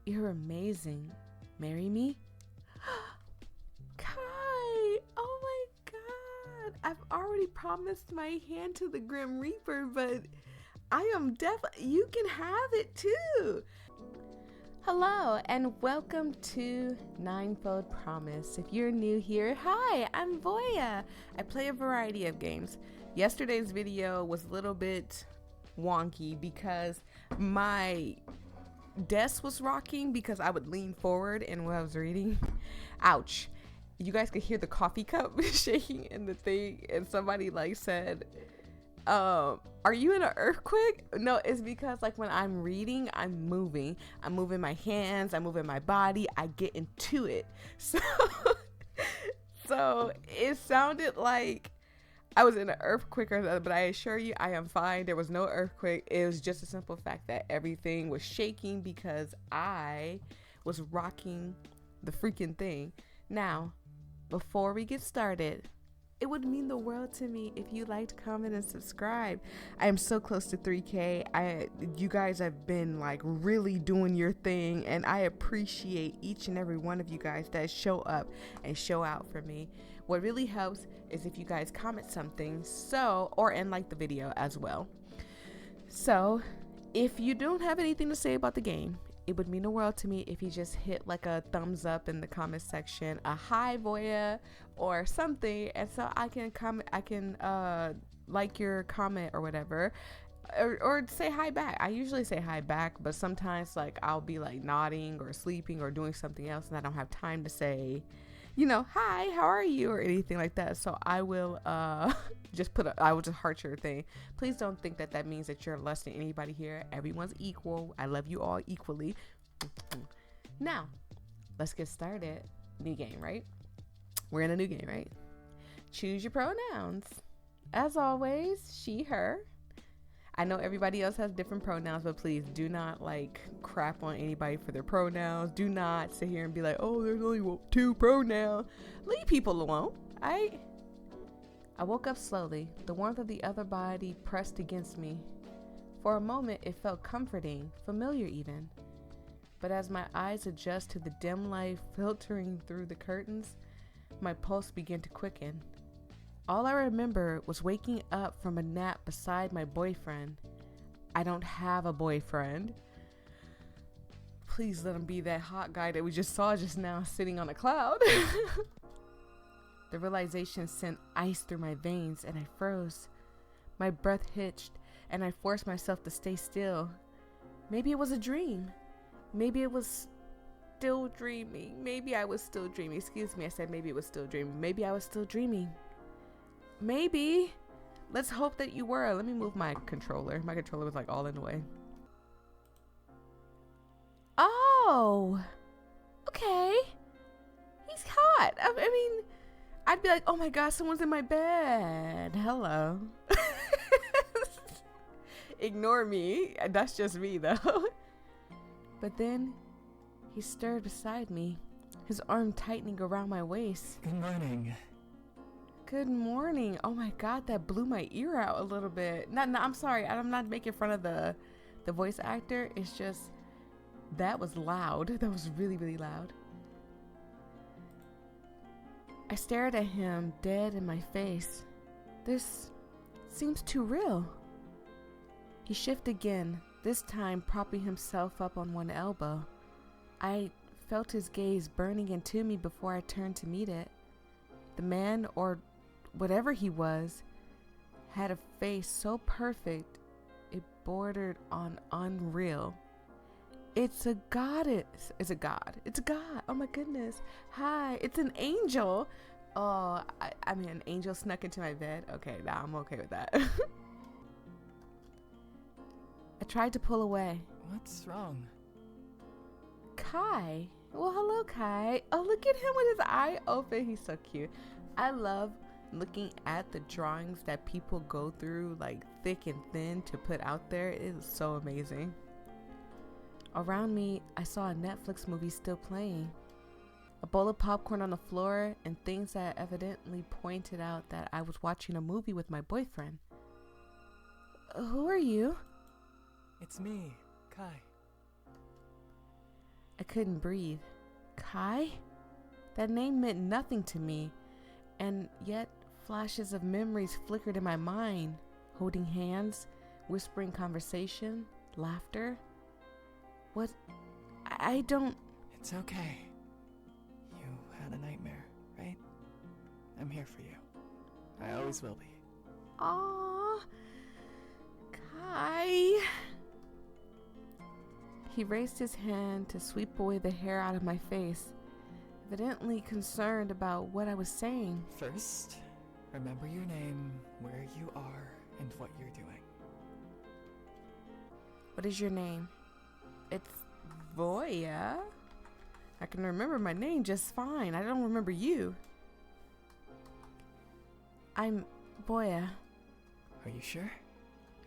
You're amazing. Marry me? Kai! Oh my god! I've already promised my hand to the Grim Reaper, but I am definitely. You can have it too! Hello, and welcome to Ninefold Promise. If you're new here, hi, I'm Voyia. I play a variety of games. Yesterday's video was a little bit wonky because my desk was rocking because I would lean forward and when I was reading. Ouch. You guys could hear the coffee cup shaking in the thing, and somebody like said, are you in an earthquake? No, it's because like when I'm reading, I'm moving my hands, I'm moving my body, I get into it. So it sounded like I was in an earthquake or something, but I assure you I am fine. There was no earthquake. It was just a simple fact that everything was shaking because I was rocking the freaking thing. Now, before we get started, it would mean the world to me if you liked, comment, and subscribe. I am so close to 3K. You guys have been like really doing your thing, and I appreciate each and every one of you guys that show up and show out for me. What really helps is if you guys comment something, and like the video as well. So if you don't have anything to say about the game, it would mean the world to me if you just hit like a thumbs up in the comment section, a hi Voyia or something, and so I can comment, like your comment or whatever, or say hi back. I usually say hi back, but sometimes like I'll be like nodding or sleeping or doing something else and I don't have time to say, hi, how are you, or anything like that. So I will I will just heart your thing. Please don't think that that means that you're less than anybody here. Everyone's equal. I love you all equally. Now, let's get started. New game, right? We're in a new game, right? Choose your pronouns. As always, she, her. I know everybody else has different pronouns, but please do not like crap on anybody for their pronouns. Do not sit here and be like, oh, there's only 2 pronouns. Leave people alone. I woke up slowly. The warmth of the other body pressed against me. For a moment, it felt comforting, familiar even. But as my eyes adjust to the dim light filtering through the curtains, my pulse began to quicken. All I remember was waking up from a nap beside my boyfriend. I don't have a boyfriend. Please let him be that hot guy that we just saw just now sitting on a cloud. The realization sent ice through my veins and I froze. My breath hitched and I forced myself to stay still. Maybe it was a dream. Maybe it was still dreaming. Maybe I was still dreaming. Excuse me, I said maybe it was still dreaming. Maybe I was still dreaming. Maybe. Let's hope that you were. Let me move my controller. My controller was like all in the way. Oh, okay. He's hot. I mean, I'd be like, oh my gosh, someone's in my bed. Hello. Ignore me. That's just me though. But then he stirred beside me, his arm tightening around my waist. Good morning. Good morning. Oh my god, that blew my ear out a little bit. No, I'm sorry. I'm not making fun of the voice actor. It's just that was loud. That was really, really loud. I stared at him dead in my face. This seems too real. He shifted again, this time propping himself up on one elbow. I felt his gaze burning into me before I turned to meet it. The man, or whatever he was, had a face so perfect it bordered on unreal. It's a goddess. It's a god. It's a god. Oh my goodness. Hi. It's an angel. Oh, I mean, an angel snuck into my bed. Okay, now I'm okay with that. I tried to pull away. What's wrong? Kai. Well, hello, Kai. Oh, look at him with his eye open. He's so cute. I love looking at the drawings that people go through, like thick and thin, to put out there. It is so amazing. Around me, I saw a Netflix movie still playing. A bowl of popcorn on the floor and things that evidently pointed out that I was watching a movie with my boyfriend. Who are you? It's me, Kai. I couldn't breathe. Kai? That name meant nothing to me, and yet flashes of memories flickered in my mind. Holding hands, whispering conversation, laughter. What? I don't... It's okay. You had a nightmare, right? I'm here for you. I always will be. Aww. Kai. He raised his hand to sweep away the hair out of my face, evidently concerned about what I was saying. First, remember your name, where you are, and what you're doing. What is your name? It's Voyia. I can remember my name just fine. I don't remember you. I'm Voyia. Are you sure?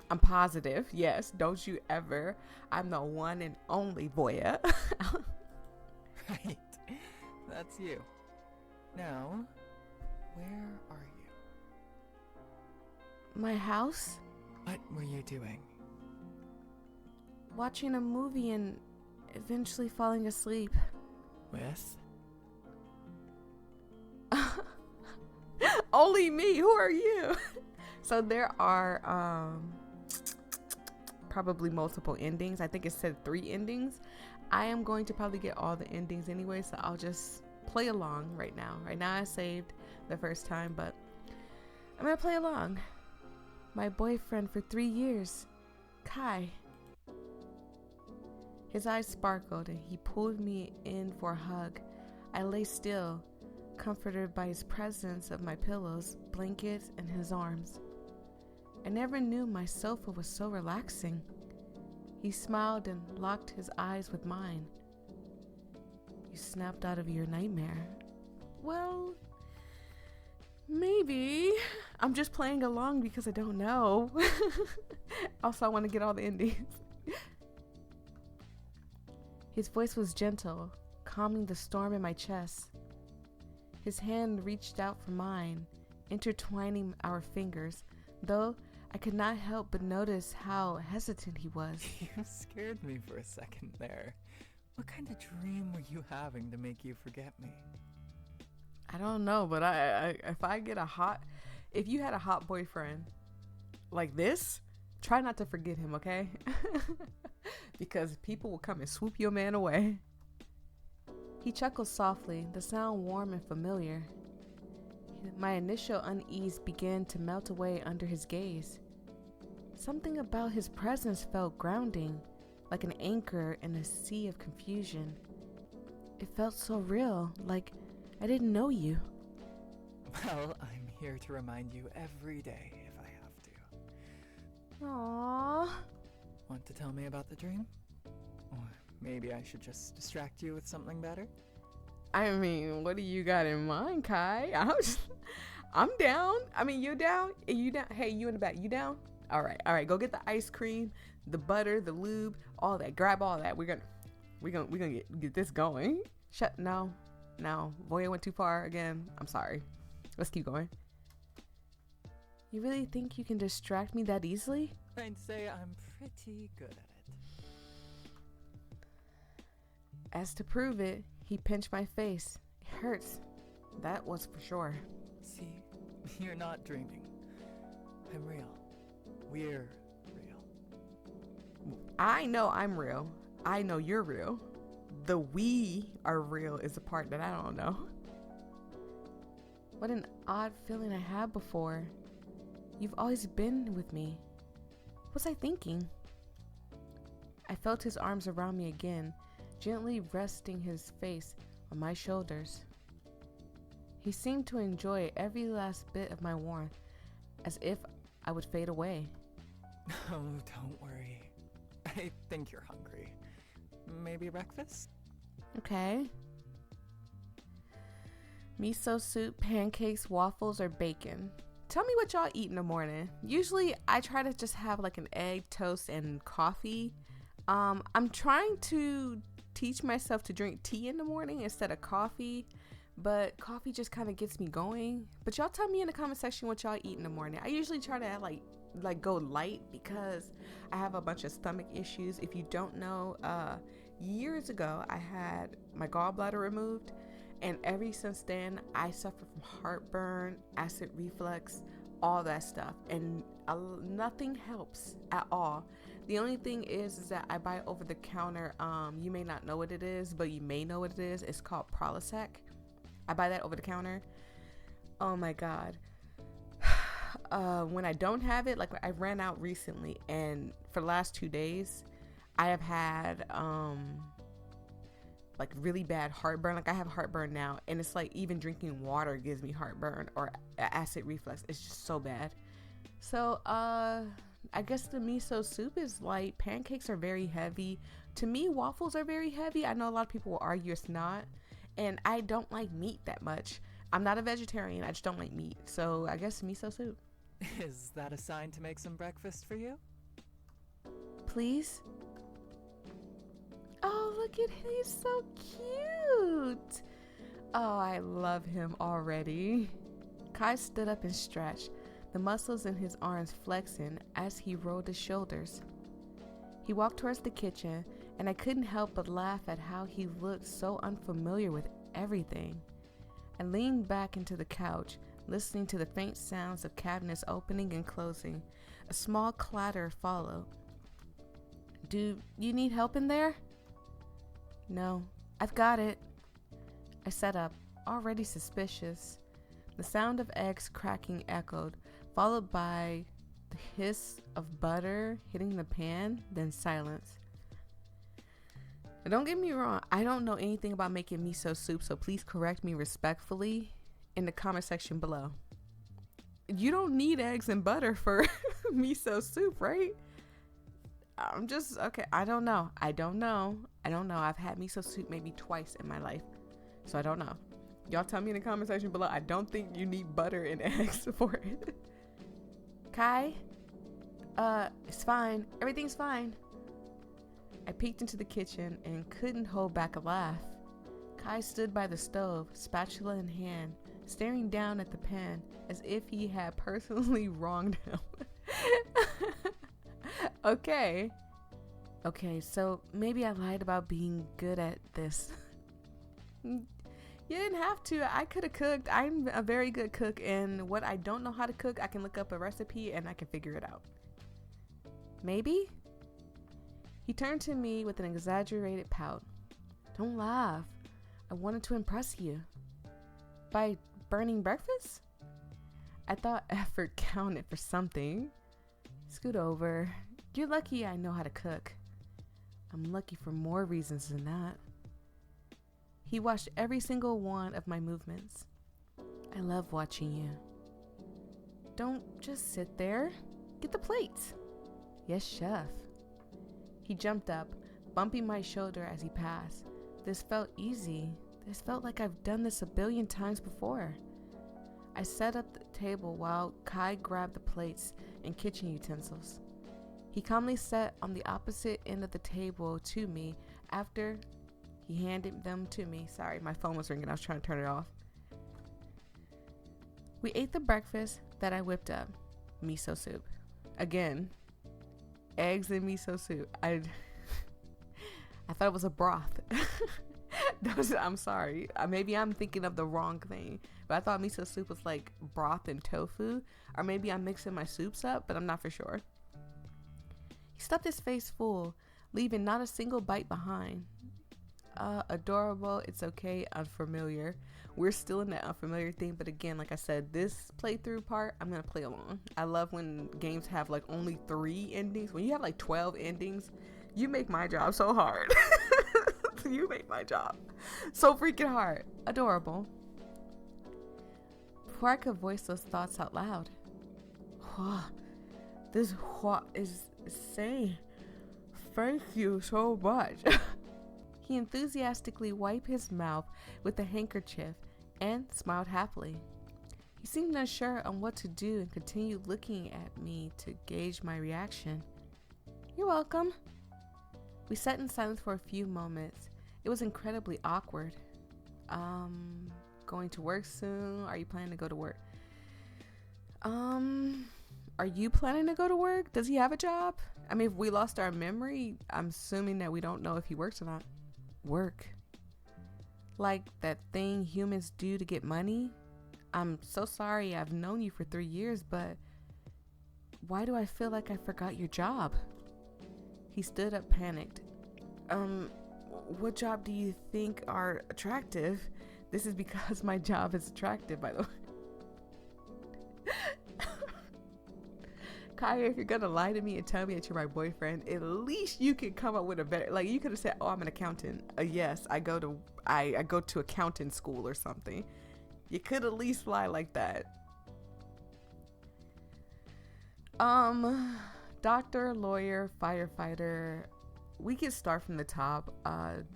I'm positive. Yes, don't you ever. I'm the one and only Voyia. Right. That's you. Now, where are you? My house? What were you doing? Watching a movie and eventually falling asleep. With? Only me. Who are you? So there are probably multiple endings. I think it said 3 endings. I am going to probably get all the endings anyway, so I'll just play along right now. Right now I saved the first time, but I'm gonna play along. My boyfriend for 3 years, Kai. His eyes sparkled and he pulled me in for a hug. I lay still, comforted by his presence of my pillows, blankets, and his arms. I never knew my sofa was so relaxing. He smiled and locked his eyes with mine. You snapped out of your nightmare. Well, maybe. I'm just playing along because I don't know. Also, I want to get all the endings. His voice was gentle, calming the storm in my chest. His hand reached out for mine, intertwining our fingers, though I could not help but notice how hesitant he was. You scared me for a second there. What kind of dream were you having to make you forget me? I don't know, but if you had a hot boyfriend like this, try not to forget him, okay? Because people will come and swoop your man away. He chuckled softly, the sound warm and familiar. My initial unease began to melt away under his gaze. Something about his presence felt grounding, like an anchor in a sea of confusion. It felt so real, like I didn't know you. Well, I'm here to remind you every day if I have to. Aww. Want to tell me about the dream? Or maybe I should just distract you with something better? I mean, what do you got in mind, Kai? I'm down. I mean, you down? You down? Hey, you in the back? You down? All right. Go get the ice cream, the butter, the lube, all that. Grab all that. We're gonna get this going. No. Voyia went too far again. I'm sorry. Let's keep going. You really think you can distract me that easily? I'd say I'm pretty good at it. As to prove it, he pinched my face. It hurts. That was for sure. See, you're not dreaming. I'm real. We're real. I know I'm real. I know you're real. The we are real is the part that I don't know. What an odd feeling I had before. You've always been with me. What was I thinking? I felt his arms around me again, gently resting his face on my shoulders. He seemed to enjoy every last bit of my warmth, as if I would fade away. Oh, don't worry. I think you're hungry. Maybe breakfast? Okay. Miso soup, pancakes, waffles, or bacon. Tell me what y'all eat in the morning. Usually I try to just have like an egg, toast, and coffee. I'm trying to teach myself to drink tea in the morning instead of coffee, but coffee just kind of gets me going. But y'all tell me in the comment section what y'all eat in the morning. I usually try to like go light because I have a bunch of stomach issues. If you don't know, Years ago, I had my gallbladder removed, and ever since then, I suffer from heartburn, acid reflux, all that stuff, and nothing helps at all. The only thing is that I buy over the counter. You may not know what it is, but you may know what it is. It's called Prilosec. I buy that over the counter. Oh my god. When I don't have it, like I ran out recently, and for the last 2 days, I have had like really bad heartburn. Like I have heartburn now, and it's like even drinking water gives me heartburn or acid reflux. It's just so bad. So I guess the miso soup is light. Pancakes are very heavy. To me, waffles are very heavy. I know a lot of people will argue it's not, and I don't like meat that much. I'm not a vegetarian. I just don't like meat. So I guess miso soup. Is that a sign to make some breakfast for you? Please? Oh, look at him. He's so cute. Oh, I love him already. Kai stood up and stretched, the muscles in his arms flexing as he rolled his shoulders. He walked towards the kitchen, and I couldn't help but laugh at how he looked so unfamiliar with everything. I leaned back into the couch, listening to the faint sounds of cabinets opening and closing. A small clatter followed. Do you need help in there? No, I've got it. I sat up, already suspicious. The sound of eggs cracking echoed, followed by the hiss of butter hitting the pan, then silence. Now, don't get me wrong, I don't know anything about making miso soup, so please correct me respectfully in the comment section below. You don't need eggs and butter for miso soup, right? I'm just, okay, I don't know. I've had miso soup maybe twice in my life, so I don't know. Y'all tell me in the comment section below. I don't think you need butter and eggs for it. Kai? It's fine. Everything's fine. I peeked into the kitchen and couldn't hold back a laugh. Kai stood by the stove, spatula in hand, staring down at the pan as if he had personally wronged him. Okay, so maybe I lied about being good at this. You didn't have to. I could have cooked. I'm a very good cook, and what I don't know how to cook, I can look up a recipe and I can figure it out. Maybe? He turned to me with an exaggerated pout. Don't laugh. I wanted to impress you. By burning breakfast? I thought effort counted for something. Scoot over. You're lucky I know how to cook. I'm lucky for more reasons than that. He watched every single one of my movements. I love watching you. Don't just sit there. Get the plates. Yes, chef. He jumped up, bumping my shoulder as he passed. This felt easy. This felt like I've done this a billion times before. I set up the table while Kai grabbed the plates and kitchen utensils. He calmly sat on the opposite end of the table to me after he handed them to me. Sorry, my phone was ringing. I was trying to turn it off. We ate the breakfast that I whipped up. Miso soup. Again, eggs and miso soup. I thought it was a broth. I'm sorry. Maybe I'm thinking of the wrong thing. But I thought miso soup was like broth and tofu. Or maybe I'm mixing my soups up, but I'm not for sure. He stuffed his face full, leaving not a single bite behind. Adorable, it's okay, unfamiliar. We're still in that unfamiliar thing, but again, like I said, this playthrough part, I'm gonna play along. I love when games have like only 3 endings. When you have like 12 endings, you make my job so hard. You make my job so freaking hard. Adorable. Before I could voice those thoughts out loud, this is insane. Thank you so much. He enthusiastically wiped his mouth with a handkerchief and smiled happily. He seemed unsure on what to do and continued looking at me to gauge my reaction. You're welcome. We sat in silence for a few moments. It was incredibly awkward. Going to work soon? Are you planning to go to work? Are you planning to go to work? Does he have a job? I mean, if we lost our memory, I'm assuming that we don't know if he works or not. Work. Like that thing humans do to get money? I'm so sorry I've known you for 3 years, but why do I feel like I forgot your job? He stood up panicked. What job do you think are attractive? This is because my job is attractive, by the way. Kaya, if you're gonna lie to me and tell me that you're my boyfriend, at least you could come up with a better, like you could have said, oh, I'm an accountant. Yes, I go to accounting school or something. You could at least lie like that. Doctor, lawyer, firefighter. We can start from the top.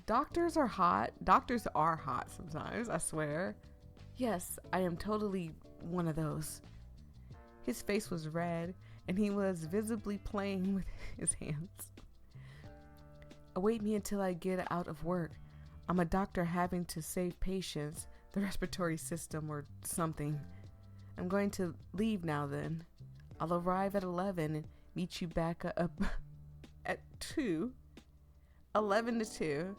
Doctors are hot. Doctors are hot sometimes, I swear. Yes, I am totally one of those. His face was red, and he was visibly playing with his hands. Await me until I get out of work. I'm a doctor having to save patients, the respiratory system or something. I'm going to leave now then. I'll arrive at 11 and meet you back up at 2. 11 to 2.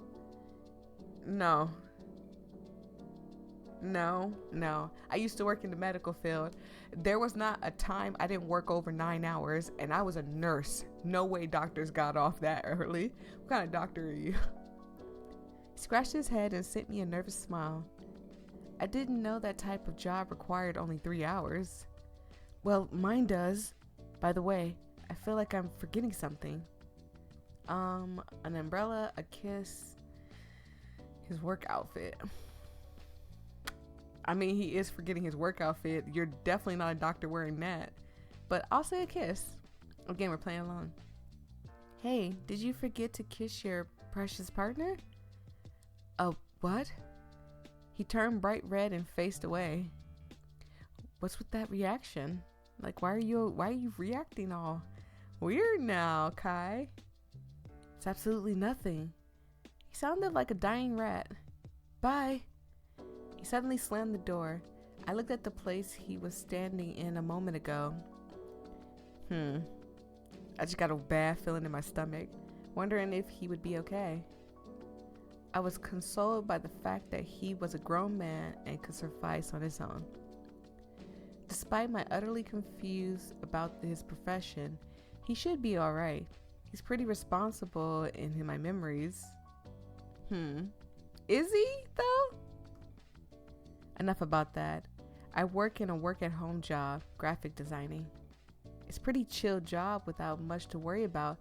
No. I used to work in the medical field. There was not a time I didn't work over 9 hours, and I was a nurse. No way doctors got off that early. What kind of doctor are you? He scratched his head and sent me a nervous smile. I didn't know that type of job required only 3 hours. Well, mine does. By the way, I feel like I'm forgetting something. An umbrella, a kiss, his work outfit. I mean, he is forgetting his work outfit. You're definitely not a doctor wearing that. But I'll say a kiss. Again, we're playing along. Hey, did you forget to kiss your precious partner? What? He turned bright red and faced away. What's with that reaction? Like, why are you reacting all weird now, Kai? It's absolutely nothing. He sounded like a dying rat. Bye. He suddenly slammed the door. I looked at the place he was standing in a moment ago. I just got a bad feeling in my stomach, wondering if he would be okay. I was consoled by the fact that he was a grown man and could suffice on his own. Despite my utterly confused about his profession, he should be alright. He's pretty responsible in my memories. Is he, though? Enough about that. I work in a work-at-home job, graphic designing. It's a pretty chill job without much to worry about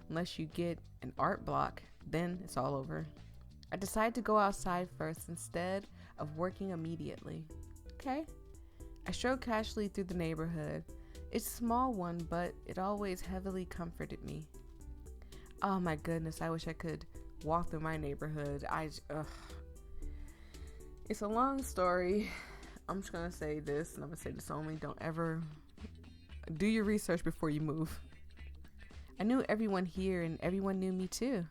unless you get an art block. Then it's all over. I decided to go outside first instead of working immediately. Okay. I strode casually through the neighborhood. It's a small one, but it always heavily comforted me. Oh my goodness, I wish I could walk through my neighborhood. It's a long story. I'm just gonna say this, and I'm gonna say this only. Don't ever do your research before you move. I knew everyone here, and everyone knew me too.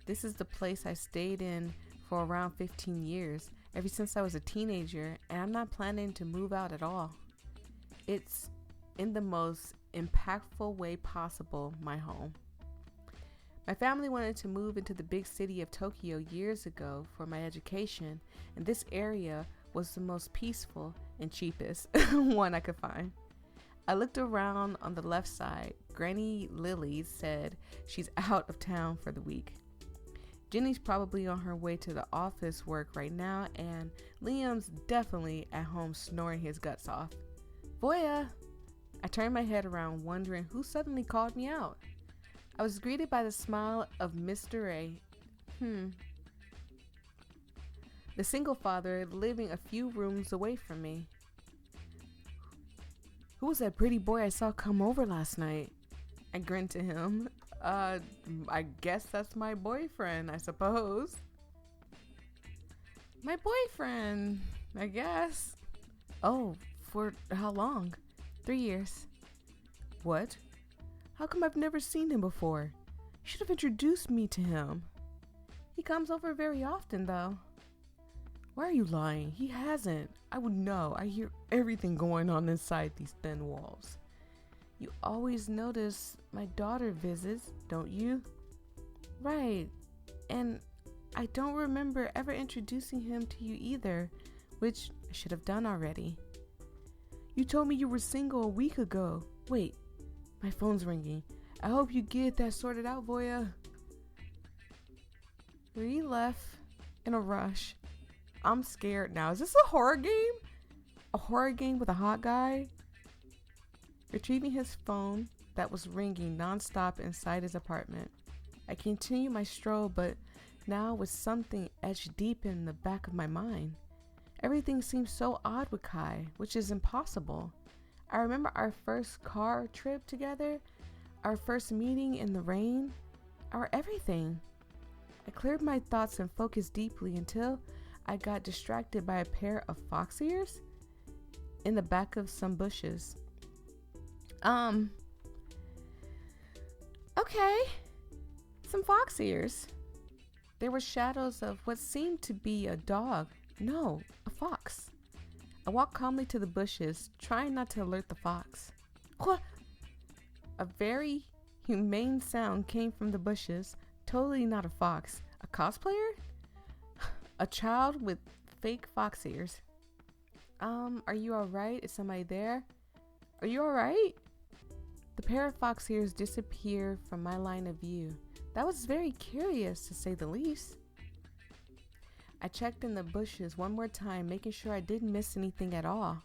This is the place I stayed in for around 15 years, ever since I was a teenager, and I'm not planning to move out at all. It's, in the most impactful way possible, my home. My family wanted to move into the big city of Tokyo years ago for my education, and this area was the most peaceful and cheapest one I could find. I looked around on the left side. Granny Lily said she's out of town for the week. Jenny's probably on her way to the office work right now, and Liam's definitely at home snoring his guts off. Voyia! I turned my head around, wondering who suddenly called me out. I was greeted by the smile of Mr. A. The single father living a few rooms away from me. Who was that pretty boy I saw come over last night? I grinned to him. I guess that's my boyfriend, I suppose. My boyfriend, I guess. Oh, for how long? 3 years. What? How come I've never seen him before? You should have introduced me to him. He comes over very often, though. Why are you lying? He hasn't. I would know. I hear everything going on inside these thin walls. You always notice my daughter visits, don't you? Right. And I don't remember ever introducing him to you either, which I should have done already. You told me you were single a week ago. Wait, my phone's ringing. I hope you get that sorted out, voyia. We left in a rush. I'm scared now. Is this a horror game? A horror game with a hot guy? Retrieving his phone that was ringing nonstop inside his apartment. I continue my stroll, but now with something etched deep in the back of my mind. Everything seems so odd with Kai, which is impossible. I remember our first car trip together, our first meeting in the rain, our everything. I cleared my thoughts and focused deeply until I got distracted by a pair of fox ears in the back of some bushes. Okay. Some fox ears. There were shadows of what seemed to be a dog. No, a fox. I walked calmly to the bushes, trying not to alert the fox. What? A very humane sound came from the bushes. Totally not a fox. A cosplayer? A child with fake fox ears. Are you alright? Is somebody there? Are you alright? The pair of fox ears disappeared from my line of view. That was very curious, to say the least. I checked in the bushes one more time, making sure I didn't miss anything at all.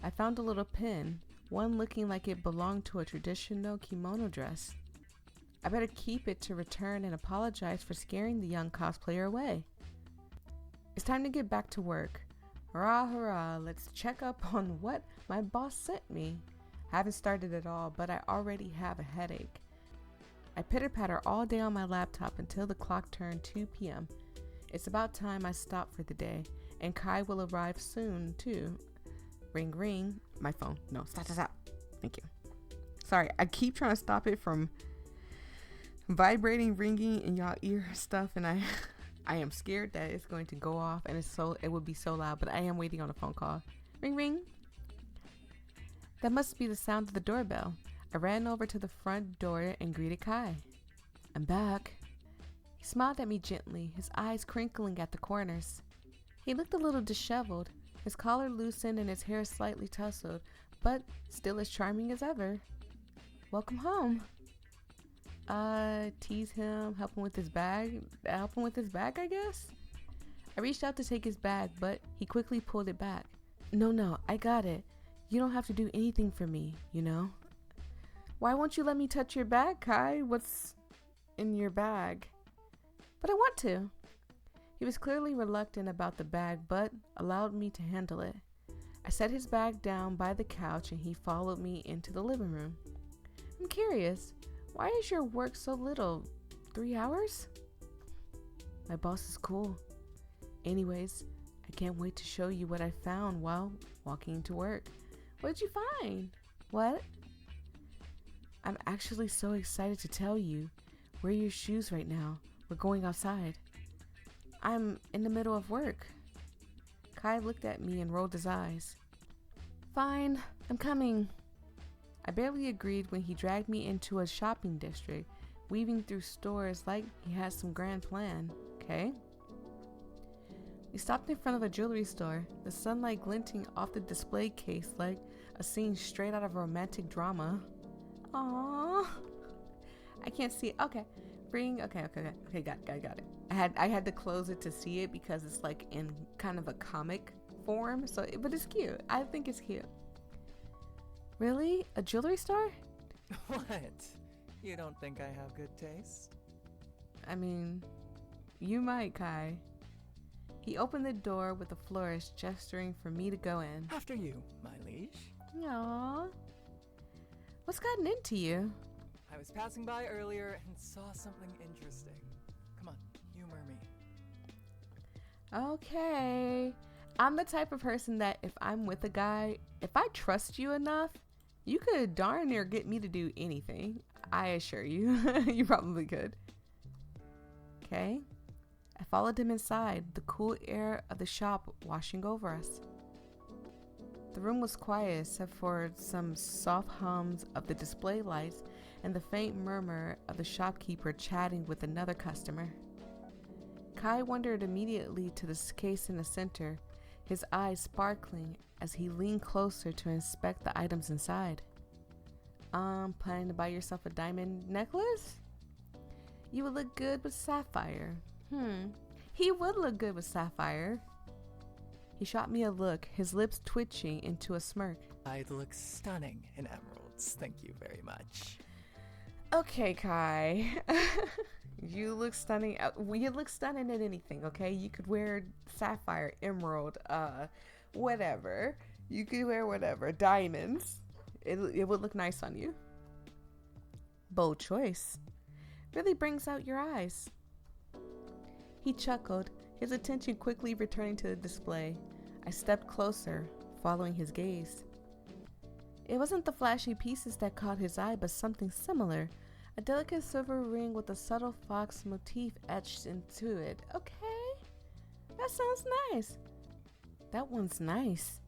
I found a little pin, one looking like it belonged to a traditional kimono dress. I better keep it to return and apologize for scaring the young cosplayer away. It's time to get back to work. Hurrah, hurrah, let's check up on what my boss sent me. I haven't started at all, but I already have a headache. I pitter-patter all day on my laptop until the clock turned 2 p.m. It's about time I stop for the day, and Kai will arrive soon, too. Ring, ring. My phone. No, stop. Thank you. Sorry, I keep trying to stop it from vibrating, ringing in y'all ear stuff, and I am scared that it's going to go off, and it would be so loud, but I am waiting on a phone call. Ring, ring. That must be the sound of the doorbell. I ran over to the front door and greeted Kai. I'm back. He smiled at me gently, his eyes crinkling at the corners. He looked a little disheveled, his collar loosened and his hair slightly tousled, but still as charming as ever. Welcome home. Tease him, help him with his bag, I guess? I reached out to take his bag, but he quickly pulled it back. No, I got it. You don't have to do anything for me, you know? Why won't you let me touch your bag, Kai? What's in your bag? But I want to. He was clearly reluctant about the bag, but allowed me to handle it. I set his bag down by the couch and he followed me into the living room. I'm curious, why is your work so little? 3 hours? My boss is cool. Anyways, I can't wait to show you what I found while walking to work. What did you find? What? I'm actually so excited to tell you. Wear your shoes right now. We're going outside. I'm in the middle of work. Kai looked at me and rolled his eyes. Fine, I'm coming. I barely agreed when he dragged me into a shopping district, weaving through stores like he had some grand plan, okay? We stopped in front of a jewelry store, the sunlight glinting off the display case like a scene straight out of a romantic drama. Aww. I can't see it. Okay. Okay, got it. I had to close it to see it because it's like in kind of a comic form, but it's cute. I think it's cute. Really? A jewelry store? What? You don't think I have good taste? I mean, you might, Kai. He opened the door with a flourish, gesturing for me to go in. After you, my liege. Aww. What's gotten into you? I was passing by earlier and saw something interesting. Come on, humor me. Okay. I'm the type of person that if I'm with a guy, if I trust you enough, you could darn near get me to do anything. I assure you. You probably could. Okay. I followed him inside, the cool air of the shop washing over us. The room was quiet except for some soft hums of the display lights and the faint murmur of the shopkeeper chatting with another customer. Kai wandered immediately to the case in the center, his eyes sparkling as he leaned closer to inspect the items inside. Planning to buy yourself a diamond necklace? You would look good with sapphire. He would look good with sapphire. He shot me a look, his lips twitching into a smirk. I'd look stunning in emeralds. Thank you very much. Okay, Kai. You look stunning. You look stunning in anything, okay? You could wear sapphire, emerald, whatever. You could wear whatever. Diamonds. It would look nice on you. Bold choice. Really brings out your eyes. He chuckled, his attention quickly returning to the display. I stepped closer, following his gaze. It wasn't the flashy pieces that caught his eye, but something similar. A delicate silver ring with a subtle fox motif etched into it. Okay, that sounds nice. That one's nice.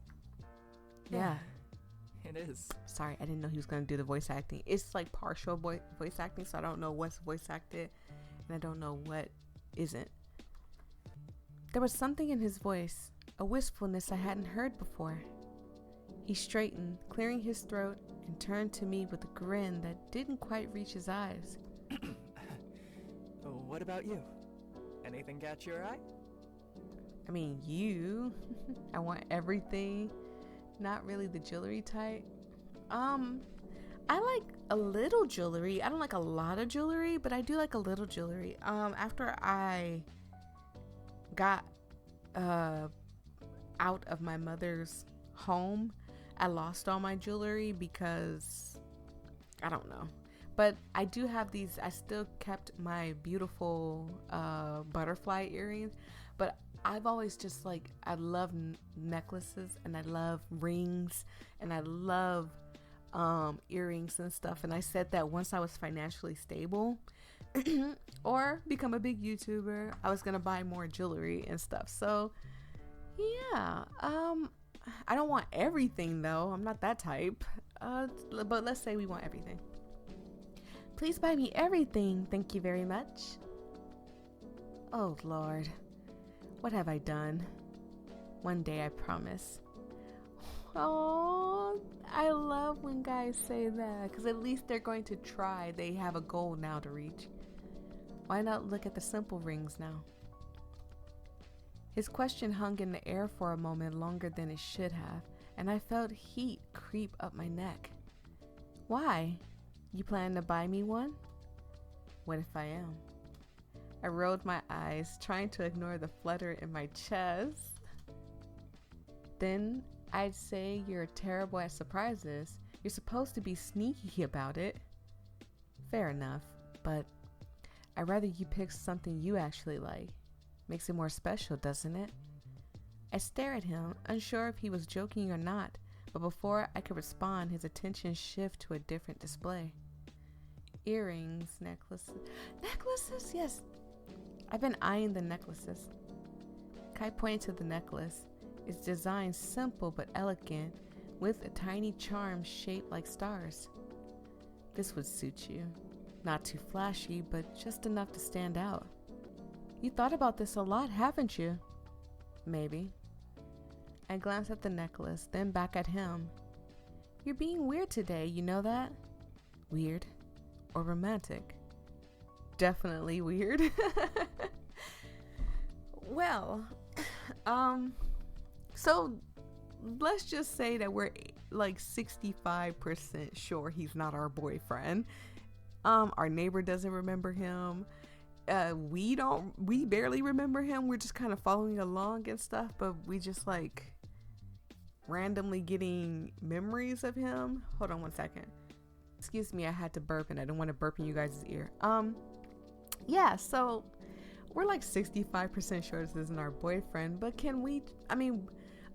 Yeah. It is. Sorry, I didn't know he was going to do the voice acting. It's like partial voice acting, so I don't know what's voice acted, and I don't know what isn't. There was something in his voice, a wistfulness I hadn't heard before. He straightened, clearing his throat, and turned to me with a grin that didn't quite reach his eyes. What about you? Anything catch your eye? I mean, you. I want everything. Not really the jewelry type. I like a little jewelry. I don't like a lot of jewelry, but I do like a little jewelry. After I got out of my mother's home, I lost all my jewelry because I don't know. But I do have these. I still kept my beautiful butterfly earrings, but I've always just like, I love necklaces and I love rings and I love earrings and stuff. And I said that once I was financially stable or become a big YouTuber, I was gonna buy more jewelry and stuff. So yeah, I don't want everything though. I'm not that type. But let's say we want everything. Please buy me everything. Thank you very much. Oh Lord. What have I done? One day, I promise. Oh, I love when guys say that, because at least they're going to try. They have a goal now to reach. Why not look at the simple rings now? His question hung in the air for a moment longer than it should have, and I felt heat creep up my neck. Why? You plan to buy me one? What if I am? I rolled my eyes, trying to ignore the flutter in my chest. Then I'd say you're terrible at surprises. You're supposed to be sneaky about it. Fair enough, but I'd rather you pick something you actually like. Makes it more special, doesn't it? I stared at him, unsure if he was joking or not, but before I could respond, his attention shifted to a different display. Earrings, necklaces. Necklaces? Yes. I've been eyeing the necklaces. Kai pointed to the necklace. Its design simple but elegant, with a tiny charm shaped like stars. This would suit you. Not too flashy, but just enough to stand out. You thought about this a lot, haven't you? Maybe. I glanced at the necklace, then back at him. You're being weird today, you know that? Weird or romantic? Definitely weird. Well, so let's just say that we're like 65% sure he's not our boyfriend. Our neighbor doesn't remember him. We barely remember him. We're just kind of following along and stuff, but we just like randomly getting memories of him. Hold on one second. Excuse me, I had to burp and I don't want to burp in you guys' ear. Yeah, so we're like 65% sure this isn't our boyfriend, but can we,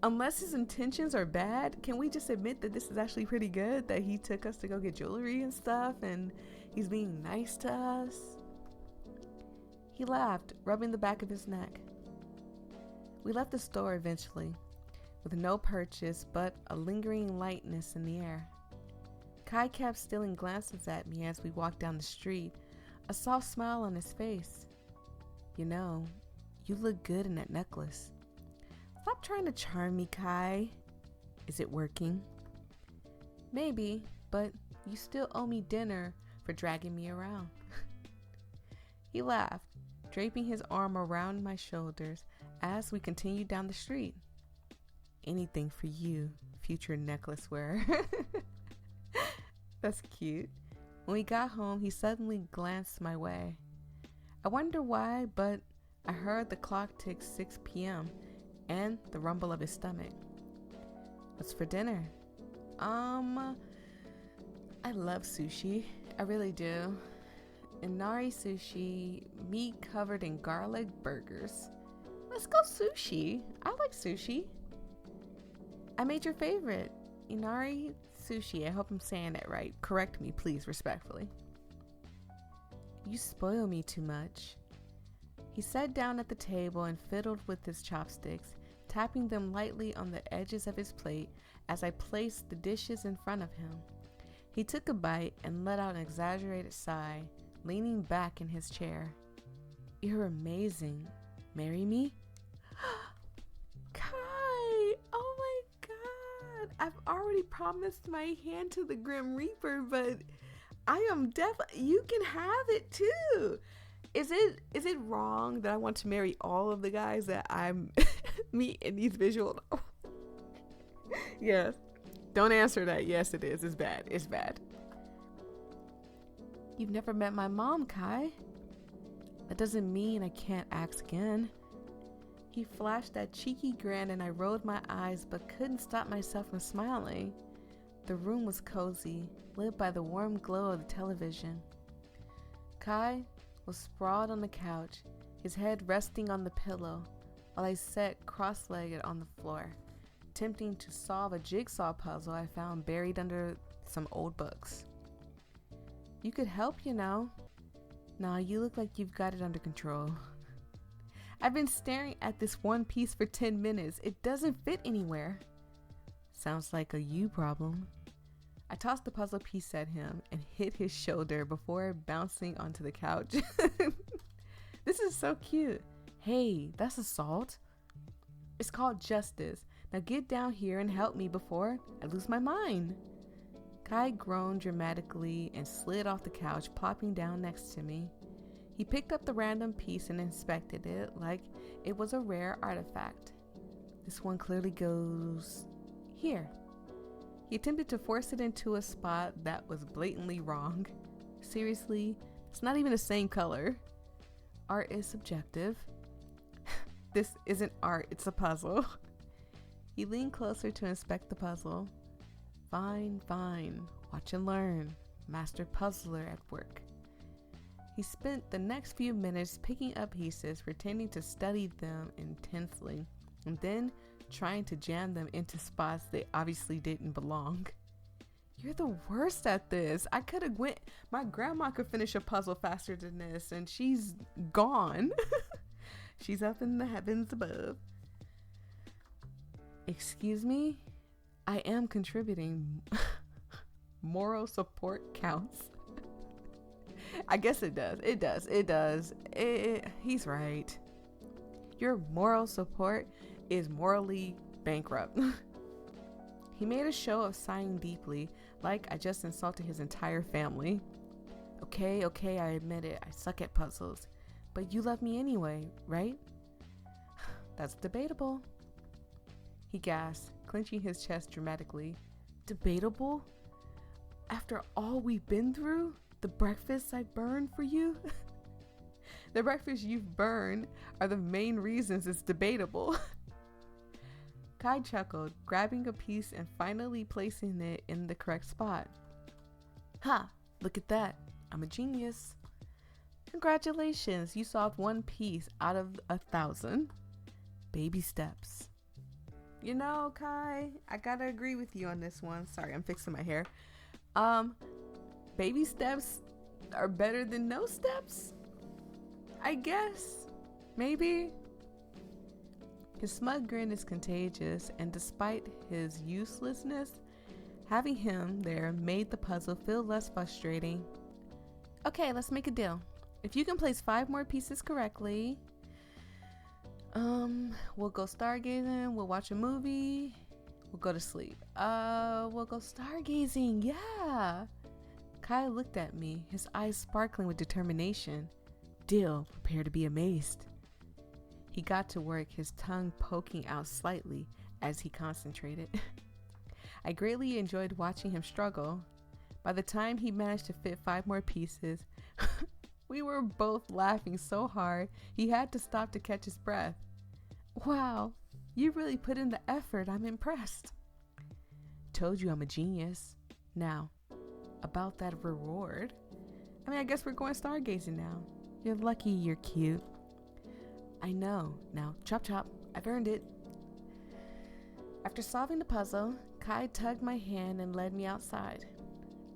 unless his intentions are bad, can we just admit that this is actually pretty good, that he took us to go get jewelry and stuff and he's being nice to us? He laughed, rubbing the back of his neck. We left the store eventually. with no purchase but a lingering lightness in the air. Kai kept stealing glances at me as we walked down the street, a soft smile on his face. You know, you look good in that necklace. Stop trying to charm me, Kai. Is it working? Maybe, but you still owe me dinner for dragging me around. He laughed, draping his arm around my shoulders as we continued down the street. Anything for you, future necklace wearer. That's cute. When we got home, he suddenly glanced my way. I wonder why, but I heard the clock tick 6 p.m. and the rumble of his stomach. What's for dinner? I love sushi. I really do. Inari sushi, meat covered in garlic burgers. Let's go sushi. I like sushi. I made your favorite, Inari sushi. I hope I'm saying that right. Correct me, please, respectfully. You spoil me too much. He sat down at the table and fiddled with his chopsticks, tapping them lightly on the edges of his plate as I placed the dishes in front of him. He took a bite and let out an exaggerated sigh, leaning back in his chair. You're amazing. Marry me? Kai! Oh my god! I've already promised my hand to the Grim Reaper, but I am definitely. You can have it too. Is it wrong that I want to marry all of the guys that I'm meet in these visual? Yes. Don't answer that. Yes, it is. It's bad. It's bad. You've never met my mom, Kai. That doesn't mean I can't ask again. He flashed that cheeky grin and I rolled my eyes but couldn't stop myself from smiling. The room was cozy, lit by the warm glow of the television. Kai was sprawled on the couch, his head resting on the pillow, while I sat cross-legged on the floor, attempting to solve a jigsaw puzzle I found buried under some old books. You could help, you know. Nah, you look like you've got it under control. I've been staring at this one piece for 10 minutes. It doesn't fit anywhere. Sounds like a you problem. I tossed the puzzle piece at him and hit his shoulder before bouncing onto the couch. This is so cute. Hey, that's assault. It's called justice. Now get down here and help me before I lose my mind. Kai groaned dramatically and slid off the couch, plopping down next to me. He picked up the random piece and inspected it like it was a rare artifact. This one clearly goes here. He attempted to force it into a spot that was blatantly wrong. Seriously, it's not even the same color. Art is subjective. This isn't art, it's a puzzle. He leaned closer to inspect the puzzle. Fine, fine. Watch and learn. Master puzzler at work. He spent the next few minutes picking up pieces, pretending to study them intensely, and then trying to jam them into spots they obviously didn't belong. You're the worst at this. I could have went. My grandma could finish a puzzle faster than this, and she's gone. She's up in the heavens above. Excuse me? I am contributing. Moral support counts. I guess it does. It does. He's right. Your moral support is morally bankrupt. He made a show of sighing deeply, like I just insulted his entire family. Okay, I admit it. I suck at puzzles. But you love me anyway, right? That's debatable. He gasped, clenching his chest dramatically. Debatable? After all we've been through? The breakfasts I burned for you? The breakfasts you've burned are the main reasons it's debatable. Kai chuckled, grabbing a piece and finally placing it in the correct spot. Ha! Look at that. I'm a genius. Congratulations, you solved one piece out of 1,000. Baby steps. You know, Kai, I gotta agree with you on this one. Sorry, I'm fixing my hair. Baby steps are better than no steps? I guess. Maybe. His smug grin is contagious, and despite his uselessness, having him there made the puzzle feel less frustrating. Okay, let's make a deal. If you can place 5 more pieces correctly, we'll go stargazing, we'll watch a movie, we'll go to sleep. We'll go stargazing, yeah. Kai looked at me, his eyes sparkling with determination. Deal, prepare to be amazed. He got to work, his tongue poking out slightly as he concentrated. I greatly enjoyed watching him struggle. By the time he managed to fit 5 more pieces, we were both laughing so hard he had to stop to catch his breath. Wow, you really put in the effort. I'm impressed. Told you I'm a genius. Now, about that reward. I guess we're going stargazing now. You're lucky you're cute. I know. Now, chop chop. I've earned it. After solving the puzzle, Kai tugged my hand and led me outside.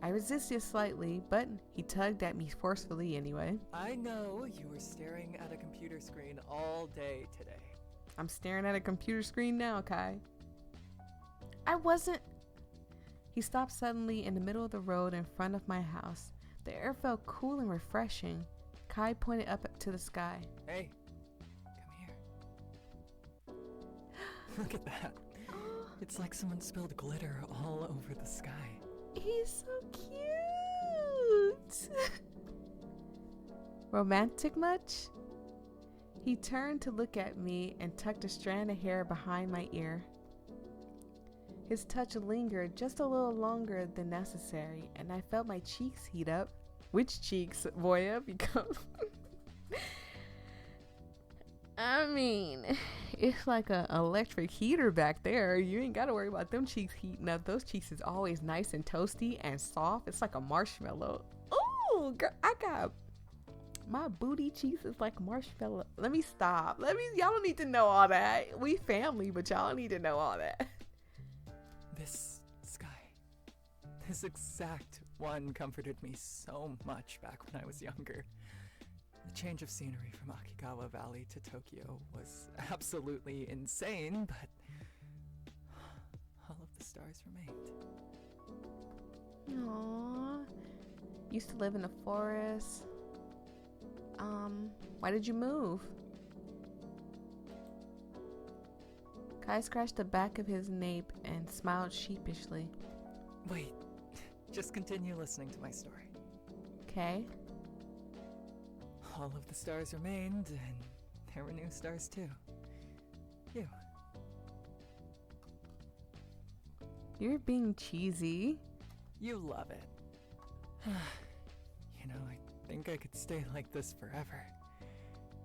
I resisted slightly, but he tugged at me forcefully anyway. I know you were staring at a computer screen all day today. I'm staring at a computer screen now, Kai. I wasn't. He stopped suddenly in the middle of the road in front of my house. The air felt cool and refreshing. Kai pointed up to the sky. Hey, come here. Look at that. It's like someone spilled glitter all over the sky. He's so cute. Romantic much? He turned to look at me and tucked a strand of hair behind my ear. His touch lingered just a little longer than necessary, and I felt my cheeks heat up. Which cheeks, voyia? Because it's like an electric heater back there. You ain't got to worry about them cheeks heating up. Those cheeks is always nice and toasty and soft. It's like a marshmallow. Ooh, girl, I got my booty cheeks is like marshmallow. Let me stop. Y'all don't need to know all that. We family, but y'all don't need to know all that. This sky, this exact one comforted me so much back when I was younger. The change of scenery from Akigawa Valley to Tokyo was absolutely insane, but all of the stars remained. Aww. Used to live in the forest. Why did you move? Kai scratched the back of his nape and smiled sheepishly. Wait, just continue listening to my story. Okay. All of the stars remained, and there were new stars too. You. You're being cheesy. You love it. You know, I think I could stay like this forever.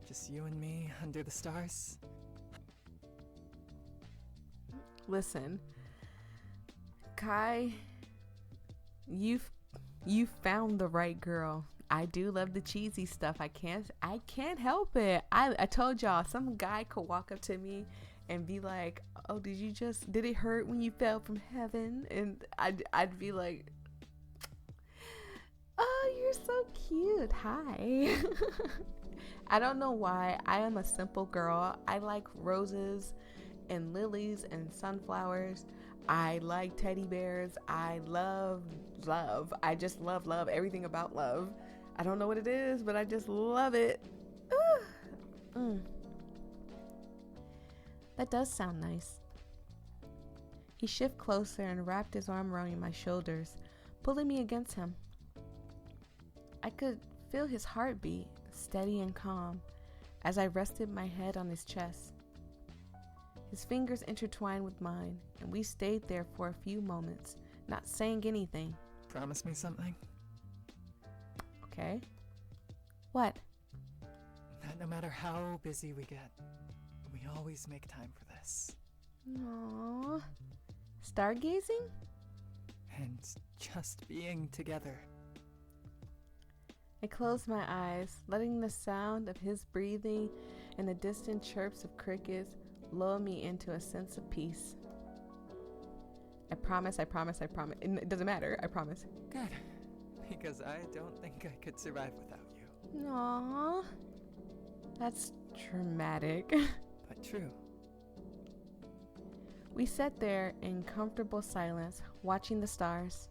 Just you and me under the stars. Listen, Kai, you found the right girl. I do love the cheesy stuff. I can't help it. I told y'all, some guy could walk up to me and be like, "Oh, did it hurt when you fell from heaven?" And I'd be like, "Oh, you're so cute. Hi." I don't know why. I am a simple girl. I like roses and lilies and sunflowers. I like teddy bears. I love love. I just love everything about love. I don't know what it is, but I just love it. That does sound nice. He shifted closer and wrapped his arm around my shoulders, pulling me against him. I could feel his heartbeat, steady and calm, as I rested my head on his chest. His fingers intertwined with mine, and we stayed there for a few moments, not saying anything. Promise me something? Okay. What? That no matter how busy we get, we always make time for this. Aww. Stargazing? And just being together. I closed my eyes, letting the sound of his breathing and the distant chirps of crickets lull me into a sense of peace. I promise. It doesn't matter, I promise. Good. Because I don't think I could survive without you. Aww. That's dramatic. But true. We sat there in comfortable silence, watching the stars.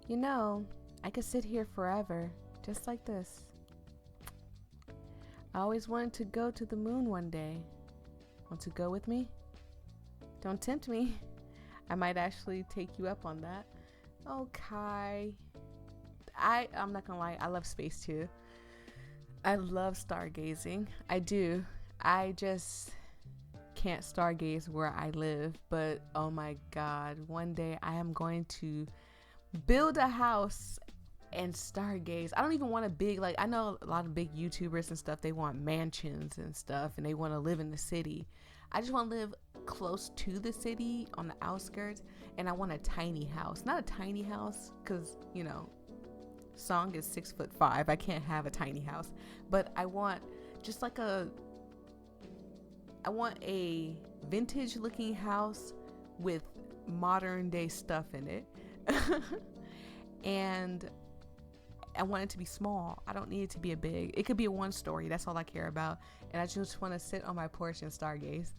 You know, I could sit here forever, just like this. I always wanted to go to the moon one day. Want to go with me? Don't tempt me. I might actually take you up on that. Oh, Kai. I'm not gonna lie, I love space too. I love stargazing. I do. I just can't stargaze where I live, but oh my god, one day I am going to build a house and stargaze. I don't even want a big, like, I know a lot of big YouTubers and stuff, they want mansions and stuff and they want to live in the city. I just want to live close to the city on the outskirts, and I want a tiny house. Not a tiny house because, you know, Song is 6'5". I can't have a tiny house, but I want just like I want a vintage looking house with modern day stuff in it. And I want it to be small. I don't need it to be a big. It could be a 1-story. That's all I care about. And I just want to sit on my porch and stargaze.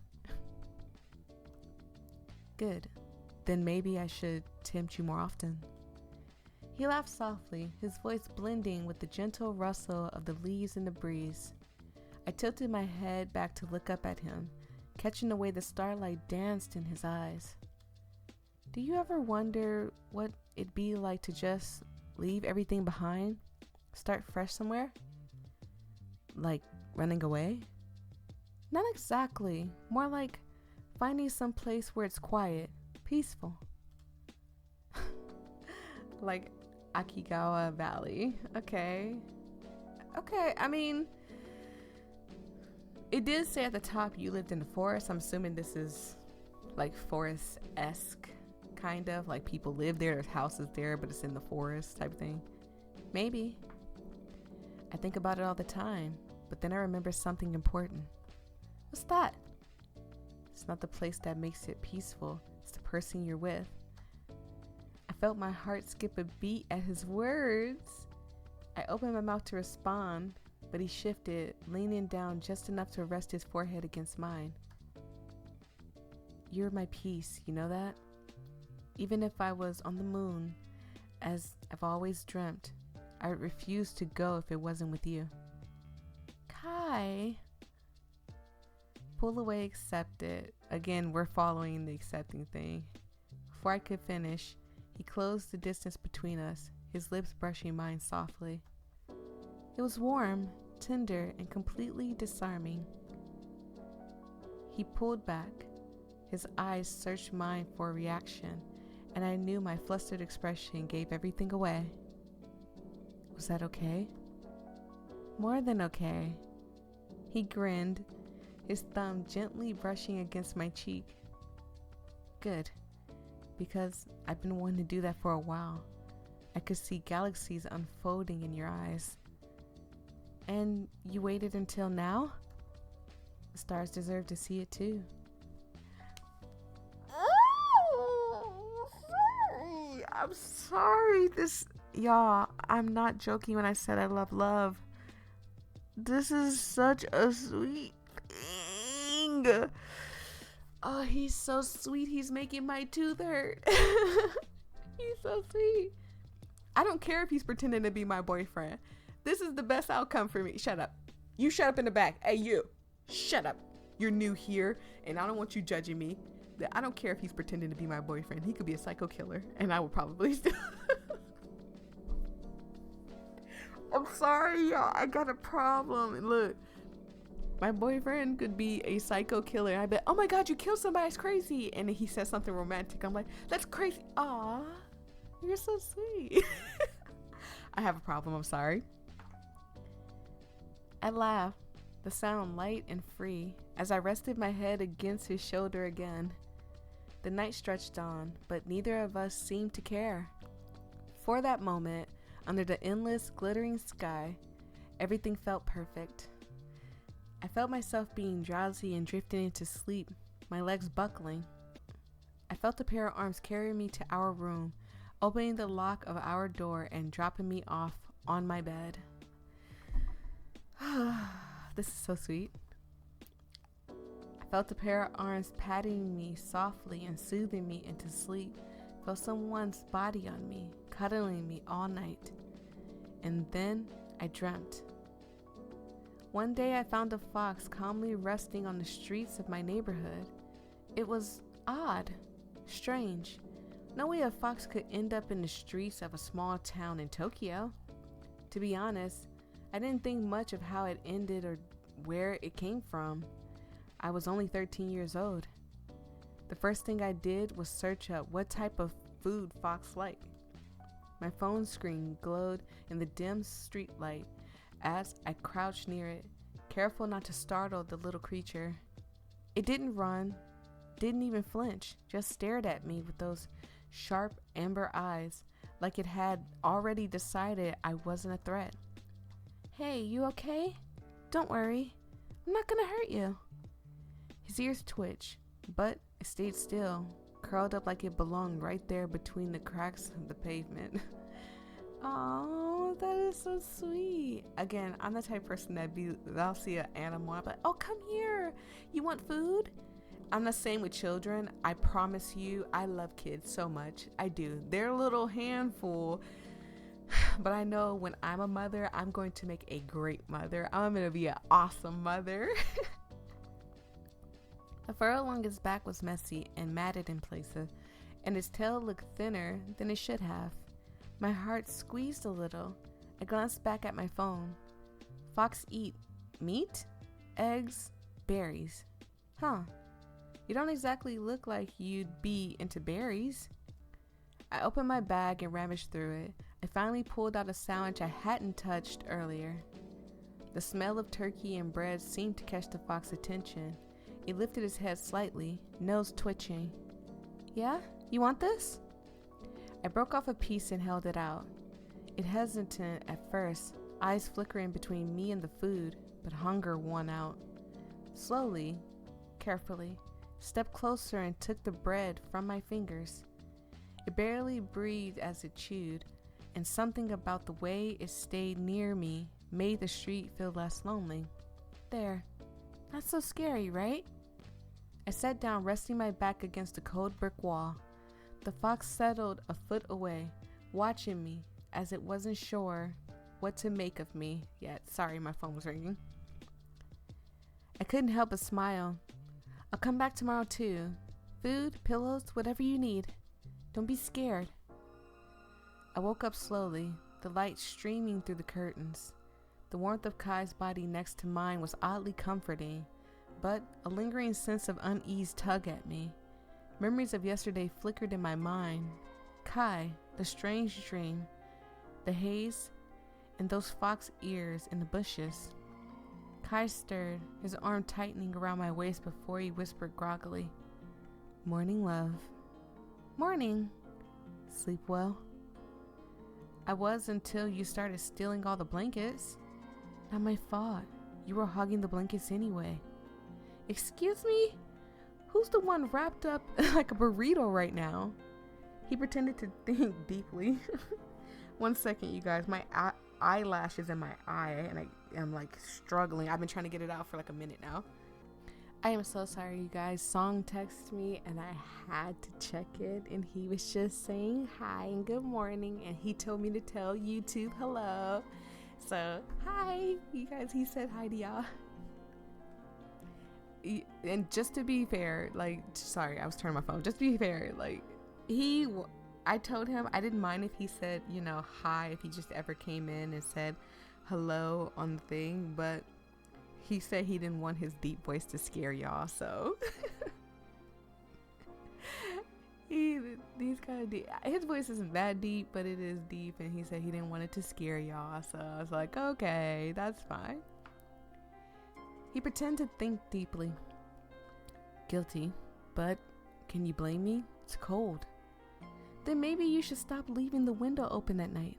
Good. Then maybe I should tempt you more often. He laughed softly, his voice blending with the gentle rustle of the leaves in the breeze. I tilted my head back to look up at him, catching the way the starlight danced in his eyes. Do you ever wonder what it'd be like to just leave everything behind? Start fresh somewhere? Like running away? Not exactly. More like finding some place where it's quiet, peaceful. Like Akigawa Valley. Okay, I mean, it did say at the top you lived in the forest. I'm assuming this is like forest-esque, kind of like people live there, there's houses there, but it's in the forest type thing. Maybe. I think about it all the time, but then I remember something important. What's that? It's not the place that makes it peaceful, it's the person you're with. I felt my heart skip a beat at his words. I opened my mouth to respond, but he shifted, leaning down just enough to rest his forehead against mine. You're my peace, you know that? Even if I was on the moon, as I've always dreamt, I would refuse to go if it wasn't with you. Kai. Pull away, accepted. Again, we're following the accepting thing. Before I could finish, he closed the distance between us, his lips brushing mine softly. It was warm, tender, and completely disarming. He pulled back. His eyes searched mine for a reaction, and I knew my flustered expression gave everything away. Was that okay? More than okay. He grinned, his thumb gently brushing against my cheek. Good, because I've been wanting to do that for a while. I could see galaxies unfolding in your eyes. And you waited until now? The stars deserve to see it too. I'm sorry. Y'all, I'm not joking when I said I love love. This is such a sweet thing. Oh, he's so sweet. He's making my tooth hurt. He's so sweet. I don't care if he's pretending to be my boyfriend. This is the best outcome for me. Shut up. You shut up in the back. Hey, you. Shut up. You're new here, and I don't want you judging me. I don't care if he's pretending to be my boyfriend. He could be a psycho killer, and I would probably still. I'm sorry, y'all. I got a problem. And look, my boyfriend could be a psycho killer. I bet, oh my God, you killed somebody. It's crazy. And then he says something romantic. I'm like, that's crazy. Aw, you're so sweet. I have a problem. I'm sorry. I laughed, the sound light and free, as I rested my head against his shoulder again. The night stretched on, but neither of us seemed to care. For that moment, under the endless, glittering sky, everything felt perfect. I felt myself being drowsy and drifting into sleep, my legs buckling. I felt a pair of arms carry me to our room, opening the lock of our door and dropping me off on my bed. This is so sweet. I felt a pair of arms patting me softly and soothing me into sleep. Felt someone's body on me, cuddling me all night. And then I dreamt. One day I found a fox calmly resting on the streets of my neighborhood. It was odd, strange. No way a fox could end up in the streets of a small town in Tokyo. To be honest, I didn't think much of how it ended or where it came from. I was only 13 years old. The first thing I did was search up what type of food fox like. My phone screen glowed in the dim street light as I crouched near it, careful not to startle the little creature. It didn't run, didn't even flinch, just stared at me with those sharp amber eyes, like it had already decided I wasn't a threat. "Hey, you okay? Don't worry. I'm not gonna hurt you." His ears twitched, but it stayed still, curled up like it belonged right there between the cracks of the pavement. Oh, that is so sweet. Again, I'm the type of person I'll see an animal, I'm like, "Oh, come here. You want food?" I'm the same with children. I promise you, I love kids so much. I do. They're a little handful, but I know when I'm a mother, I'm going to make a great mother. I'm going to be an awesome mother. The fur along his back was messy and matted in places, and his tail looked thinner than it should have. My heart squeezed a little. I glanced back at my phone. Fox eat meat, eggs, berries. Huh. You don't exactly look like you'd be into berries. I opened my bag and rummaged through it. I finally pulled out a sandwich I hadn't touched earlier. The smell of turkey and bread seemed to catch the fox's attention. He lifted his head slightly, nose twitching. "Yeah? You want this?" I broke off a piece and held it out. It hesitant at first, eyes flickering between me and the food, but hunger won out. Slowly, carefully, stepped closer and took the bread from my fingers. It barely breathed as it chewed, and something about the way it stayed near me made the street feel less lonely. There. Not so scary, right? I sat down, resting my back against the cold brick wall. The fox settled a foot away, watching me as it wasn't sure what to make of me yet. Sorry, my phone was ringing. I couldn't help but smile. "I'll come back tomorrow too. Food, pillows, whatever you need. Don't be scared." I woke up slowly, the light streaming through the curtains. The warmth of Kai's body next to mine was oddly comforting, but a lingering sense of unease tugged at me. Memories of yesterday flickered in my mind. Kai, the strange dream, the haze, and those fox ears in the bushes. Kai stirred, his arm tightening around my waist before he whispered groggily, "Morning, love." "Morning. Sleep well?" "I was until you started stealing all the blankets." "Not my fault. You were hogging the blankets anyway." "Excuse me? Who's the one wrapped up like a burrito right now?" He pretended to think deeply. One second, you guys. My eyelash is in my eye, and I'm like struggling. I've been trying to get it out for like a minute now. I am so sorry, you guys. Song texted me, and I had to check it, and he was just saying hi and good morning, and he told me to tell YouTube hello. So, hi, you guys. He said hi to y'all. And just to be fair, like, sorry, I was turning my phone. Just to be fair, like, I told him I didn't mind if he said, hi, if he just ever came in and said hello on the thing, but he said he didn't want his deep voice to scare y'all, so. He's kind of deep. His voice isn't that deep, but it is deep, and he said he didn't want it to scare y'all, so I was like, okay, that's fine. He pretended to think deeply. Guilty, but can you blame me? It's cold. Then maybe you should stop leaving the window open at night.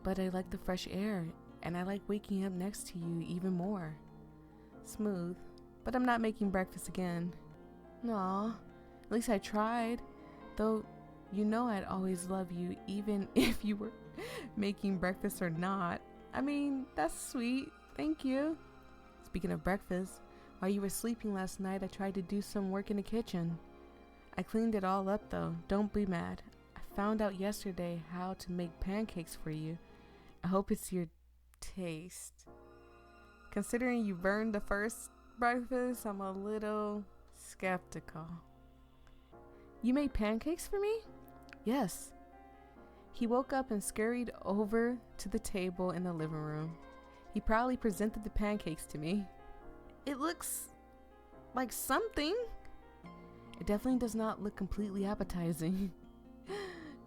But I like the fresh air, and I like waking up next to you even more. Smooth, but I'm not making breakfast again. Aw, at least I tried. Though, I'd always love you even if you were making breakfast or not. I mean, that's sweet. Thank you. Speaking of breakfast, While you were sleeping last night, I tried to do some work in the kitchen. I cleaned it all up though, don't be mad. I found out yesterday how to make pancakes for you. I hope it's your taste. Considering you burned the first breakfast, I'm a little skeptical. You made pancakes for me? Yes. He woke up and scurried over to the table in the living room. He proudly presented the pancakes to me. It looks like something. It definitely does not look completely appetizing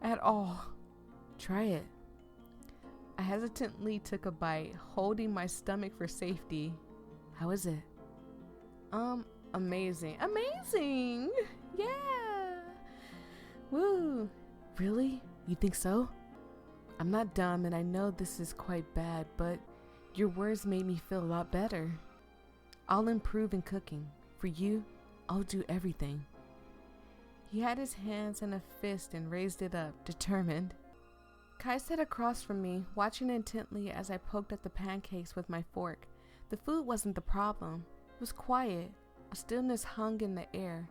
at all. Try it. I hesitantly took a bite, holding my stomach for safety. How is it? Amazing. Amazing! Yeah! Woo! Really? You think so? I'm not dumb and I know this is quite bad, but your words made me feel a lot better. I'll improve in cooking. For you, I'll do everything. He had his hands in a fist and raised it up, determined. Kai sat across from me, watching intently as I poked at the pancakes with my fork. The food wasn't the problem. It was quiet. A stillness hung in the air,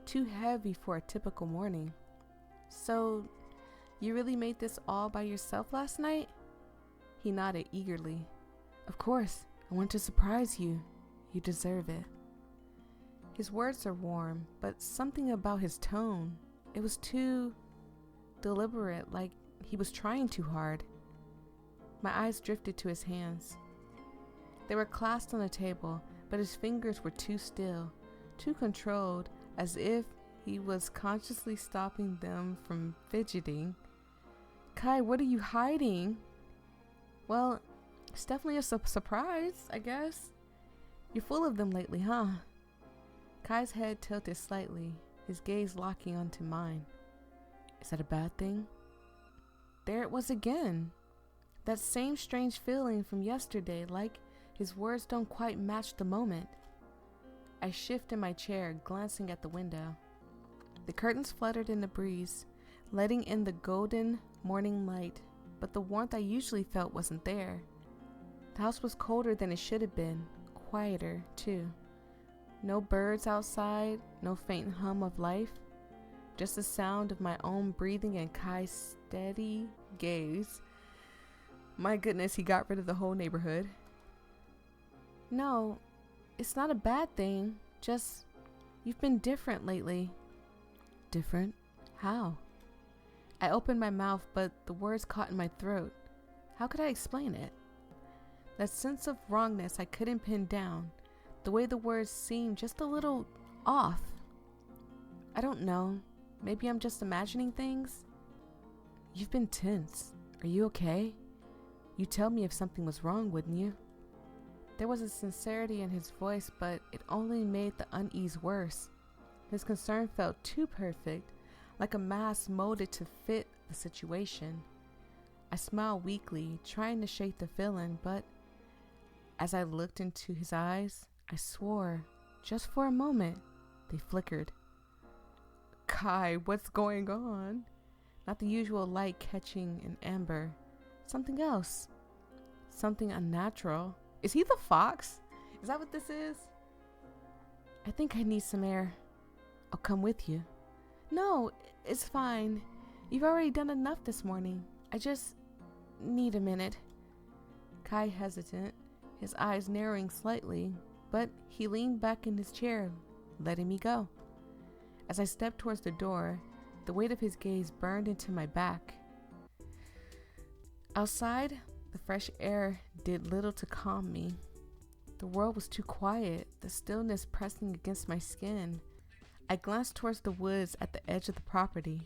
too heavy for a typical morning. So, you really made this all by yourself last night? He nodded eagerly. Of course, I want to surprise you. You deserve it. His words are warm, but something about his tone, it was too deliberate, like he was trying too hard. My eyes drifted to his hands. They were clasped on the table, but his fingers were too still, too controlled, as if he was consciously stopping them from fidgeting. Kai, what are you hiding? Well, it's definitely a surprise, I guess. You're full of them lately, huh? Kai's head tilted slightly, his gaze locking onto mine. Is that a bad thing? There it was again. That same strange feeling from yesterday, like his words don't quite match the moment. I shift in my chair, glancing at the window. The curtains fluttered in the breeze, letting in the golden morning light, but the warmth I usually felt wasn't there. The house was colder than it should have been, quieter, too. No birds outside, no faint hum of life, just the sound of my own breathing and Kai's steady gaze. My goodness, he got rid of the whole neighborhood. No, it's not a bad thing, just you've been different lately. Different? How? I opened my mouth, but the words caught in my throat. How could I explain it? That sense of wrongness I couldn't pin down, the way the words seemed just a little off. I don't know, maybe I'm just imagining things? You've been tense. Are you okay? You'd tell me if something was wrong, wouldn't you? There was a sincerity in his voice, but it only made the unease worse. His concern felt too perfect, like a mask molded to fit the situation. I smiled weakly, trying to shake the feeling, but as I looked into his eyes, I swore, just for a moment, they flickered. Kai, what's going on? Not the usual light catching an amber. Something else. Something unnatural. Is he the fox? Is that what this is? I think I need some air. I'll come with you. No, it's fine. You've already done enough this morning. I just need a minute. Kai hesitant, his eyes narrowing slightly, but he leaned back in his chair, letting me go. As I stepped towards the door, the weight of his gaze burned into my back. Outside, the fresh air did little to calm me. The world was too quiet, the stillness pressing against my skin. I glanced towards the woods at the edge of the property.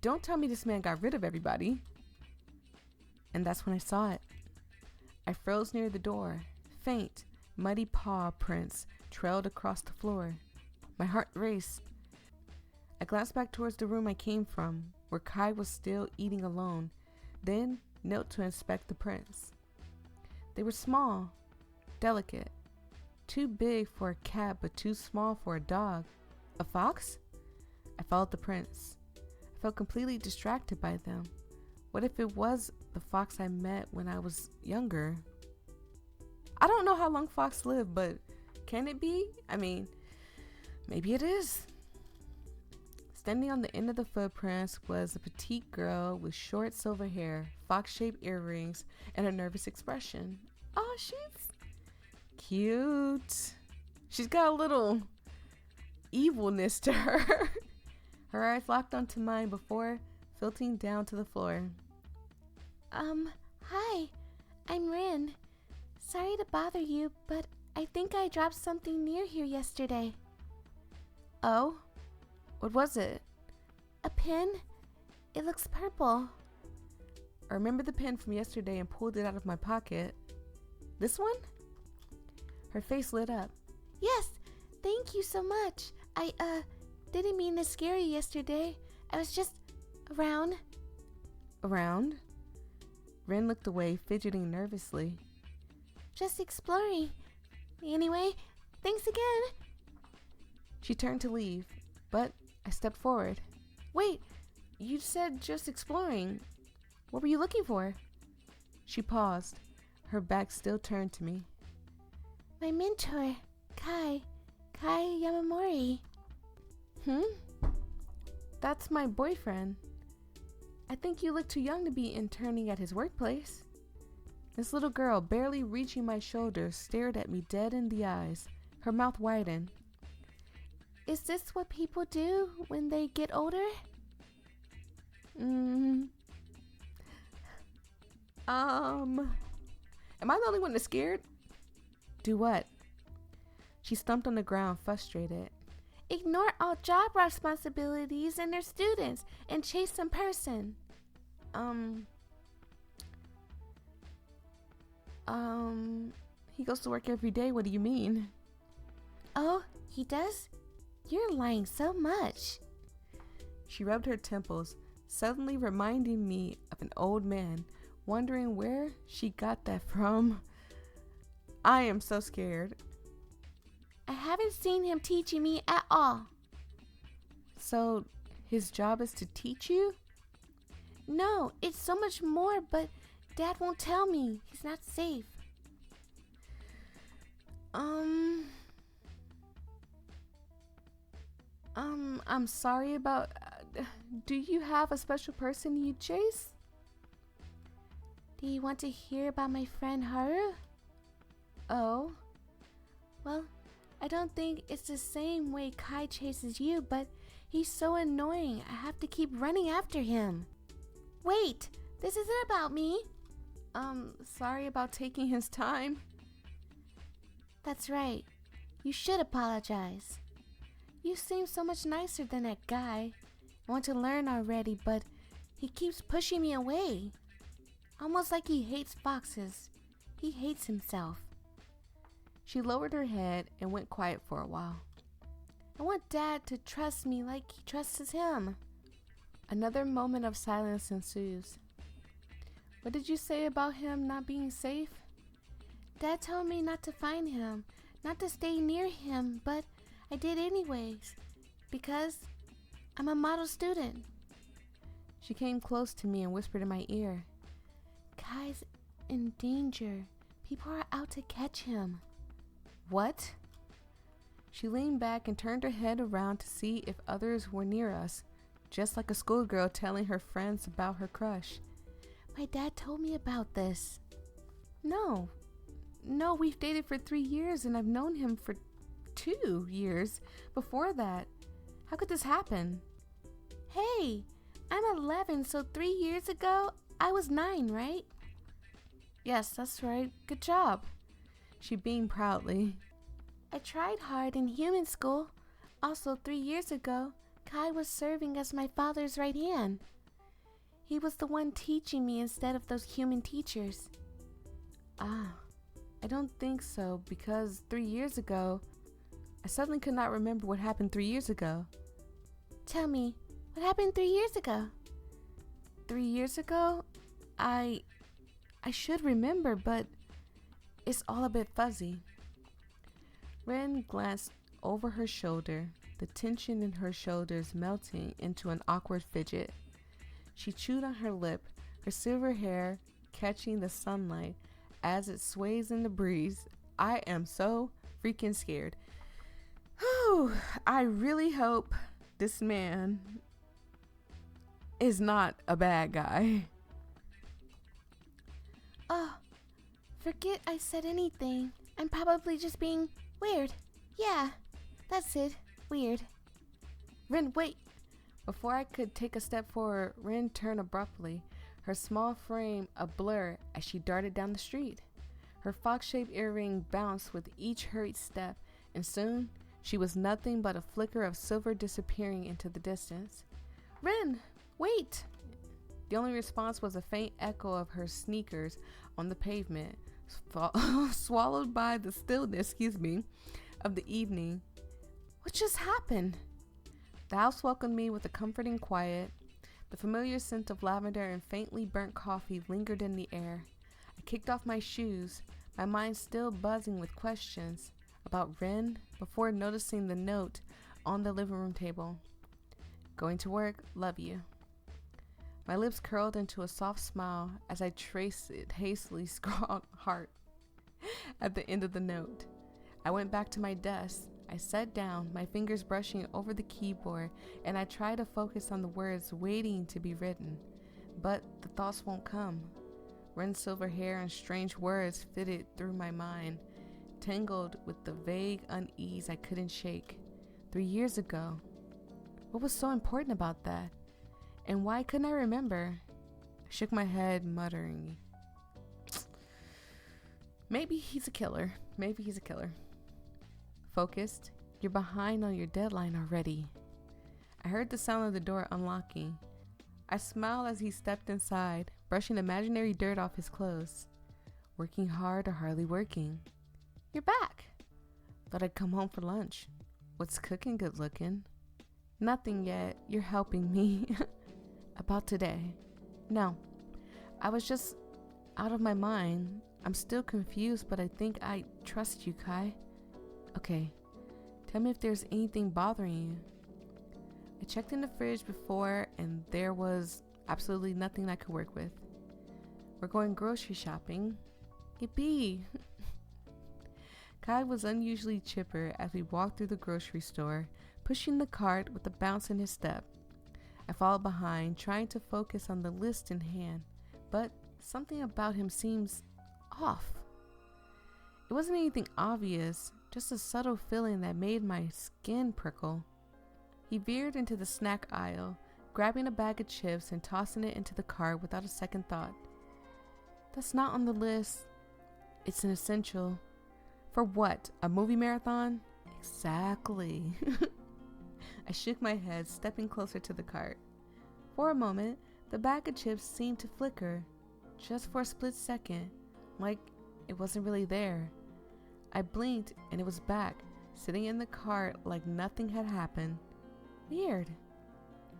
Don't tell me this man got rid of everybody. And that's when I saw it. I froze near the door. Faint, muddy paw prints trailed across the floor. My heart raced. I glanced back towards the room I came from, where Kai was still eating alone, then knelt to inspect the prints. They were small, delicate, too big for a cat but too small for a dog. A fox? I followed the prints. I felt completely distracted by them. What if it was the fox I met when I was younger? I don't know how long fox live, but Can it be? I mean, maybe it is. Standing on the end of the footprints was a petite girl with short silver hair, fox-shaped earrings, and a nervous expression. Oh, she's cute. She's got a little evilness to her. Her eyes locked onto mine before filtering down to the floor. Hi. I'm Rin. Sorry to bother you, but I think I dropped something near here yesterday. Oh? What was it? A pen? It looks purple. I remembered the pen from yesterday and pulled it out of my pocket. This one? Her face lit up. Yes, thank you so much. I, didn't mean to scare you yesterday. I was just around. Around? Ren looked away, fidgeting nervously. Just exploring. Anyway, thanks again. She turned to leave, but I stepped forward. Wait, you said just exploring. What were you looking for? She paused, her back still turned to me. My mentor, Kai Yamamori. That's my boyfriend. I think you look too young to be interning at his workplace. This little girl, barely reaching my shoulders, stared at me dead in the eyes, her mouth widened. Is this what people do when they get older? Am I the only one that's scared? Do what? She stumped on the ground, frustrated. Ignore all job responsibilities and their students and chase some person. He goes to work every day. What do you mean? Oh, he does? You're lying so much. She rubbed her temples, suddenly reminding me of an old man, wondering where she got that from. I am so scared. I haven't seen him teaching me at all. So, his job is to teach you? No, it's so much more, but Dad won't tell me. He's not safe. I'm sorry about... do you have a special person you chase? Do you want to hear about my friend Haru? Oh? Well, I don't think it's the same way Kai chases you, but he's so annoying. I have to keep running after him. Wait, this isn't about me. Sorry about taking his time. That's right. You should apologize. You seem so much nicer than that guy. I want to learn already, but he keeps pushing me away. Almost like he hates foxes. He hates himself. She lowered her head and went quiet for a while. I want Dad to trust me like he trusts him. Another moment of silence ensues. What did you say about him not being safe? Dad told me not to find him, not to stay near him, but I did anyways, because I'm a model student. She came close to me and whispered in my ear. Kai's in danger. People are out to catch him. What? She leaned back and turned her head around to see if others were near us, just like a schoolgirl telling her friends about her crush. My dad told me about this. No, we've dated for 3 years and I've known him for 2 years before that. How could this happen? Hey, I'm 11, so 3 years ago, I was 9, right? Yes, that's right. Good job. She beamed proudly. I tried hard in human school. Also, 3 years ago, Kai was serving as my father's right hand. He was the one teaching me instead of those human teachers. I don't think so, because 3 years ago, I suddenly could not remember what happened 3 years ago. Tell me, what happened 3 years ago? 3 years ago? I should remember, but it's all a bit fuzzy. Ren glanced over her shoulder, the tension in her shoulders melting into an awkward fidget. She chewed on her lip, her silver hair catching the sunlight as it sways in the breeze. I am so freaking scared. Whew, I really hope this man is not a bad guy. Oh, forget I said anything. I'm probably just being weird. Yeah, that's it. Weird. Rin, wait! Before I could take a step forward, Rin turned abruptly, her small frame a blur as she darted down the street. Her fox-shaped earring bounced with each hurried step, and soon she was nothing but a flicker of silver disappearing into the distance. Rin, wait! The only response was a faint echo of her sneakers on the pavement, swallowed by the stillness, of the evening. What just happened? The house welcomed me with a comforting quiet. The familiar scent of lavender and faintly burnt coffee lingered in the air. I kicked off my shoes, my mind still buzzing with questions about Rin, before noticing the note on the living room table. Going to work, love you. My lips curled into a soft smile as I traced it hastily scrawled heart at the end of the note. I went back to my desk. I sat down, my fingers brushing over the keyboard, and I tried to focus on the words waiting to be written. But the thoughts won't come. Rin's silver hair and strange words fitted through my mind, tangled with the vague unease I couldn't shake. 3 years ago. What was so important about that? And why couldn't I remember? I shook my head, muttering, maybe he's a killer. Maybe he's a killer. Focused, you're behind on your deadline already. I heard the sound of the door unlocking. I smiled as he stepped inside, brushing imaginary dirt off his clothes. Working hard or hardly working. You're back. Thought I'd come home for lunch. What's cooking good looking? Nothing yet. You're helping me. About today. No. I was just out of my mind. I'm still confused, but I think I trust you, Kai. Okay. Tell me if there's anything bothering you. I checked in the fridge before, and there was absolutely nothing I could work with. We're going grocery shopping. Yippee! Kai was unusually chipper as we walked through the grocery store, pushing the cart with a bounce in his step. I followed behind, trying to focus on the list in hand, but something about him seems off. It wasn't anything obvious, just a subtle feeling that made my skin prickle. He veered into the snack aisle, grabbing a bag of chips and tossing it into the cart without a second thought. That's not on the list. It's an essential. For what? A movie marathon? Exactly. I shook my head, stepping closer to the cart. For a moment, the bag of chips seemed to flicker, just for a split second, like it wasn't really there. I blinked and it was back, sitting in the cart like nothing had happened. Weird.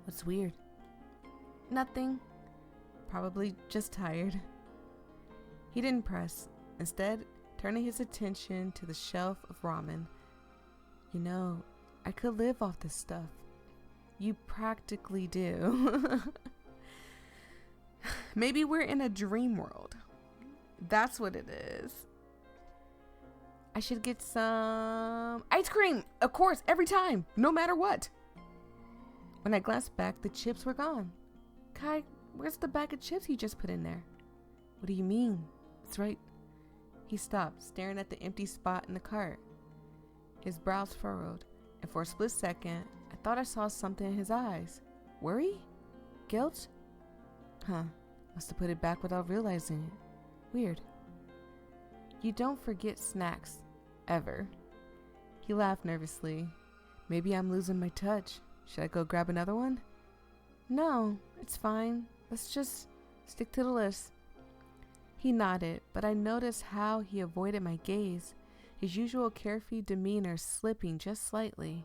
What's weird? Nothing. Probably just tired. He didn't press, instead turning his attention to the shelf of ramen. You know, I could live off this stuff. You practically do. Maybe we're in a dream world. That's what it is. I should get some ice cream, of course, every time, no matter what. When I glanced back, the chips were gone. Kai, where's the bag of chips you just put in there? What do you mean? It's right. He stopped, staring at the empty spot in the cart. His brows furrowed, and for a split second, I thought I saw something in his eyes. Worry? Guilt? Huh. Must have put it back without realizing it. Weird. You don't forget snacks. Ever. He laughed nervously. Maybe I'm losing my touch. Should I go grab another one? No, it's fine. Let's just stick to the list. He nodded, but I noticed how he avoided my gaze, his usual carefree demeanor slipping just slightly.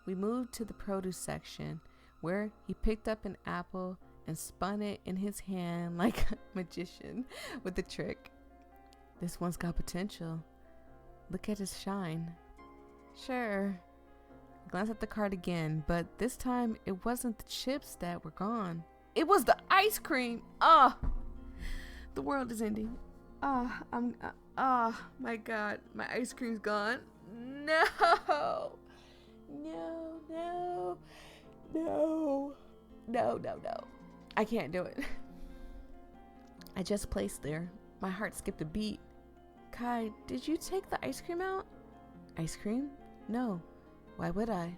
We moved to the produce section, where he picked up an apple and spun it in his hand like a magician with a trick. This one's got potential. Look at his shine. Sure. I glanced at the cart again, but this time it wasn't the chips that were gone. It was the ice cream. The world is ending. Oh my god, my ice cream's gone. No! No, no, no, no, no, no. I can't do it. I just placed there. My heart skipped a beat. Kai, did you take the ice cream out? Ice cream? No. Why would I?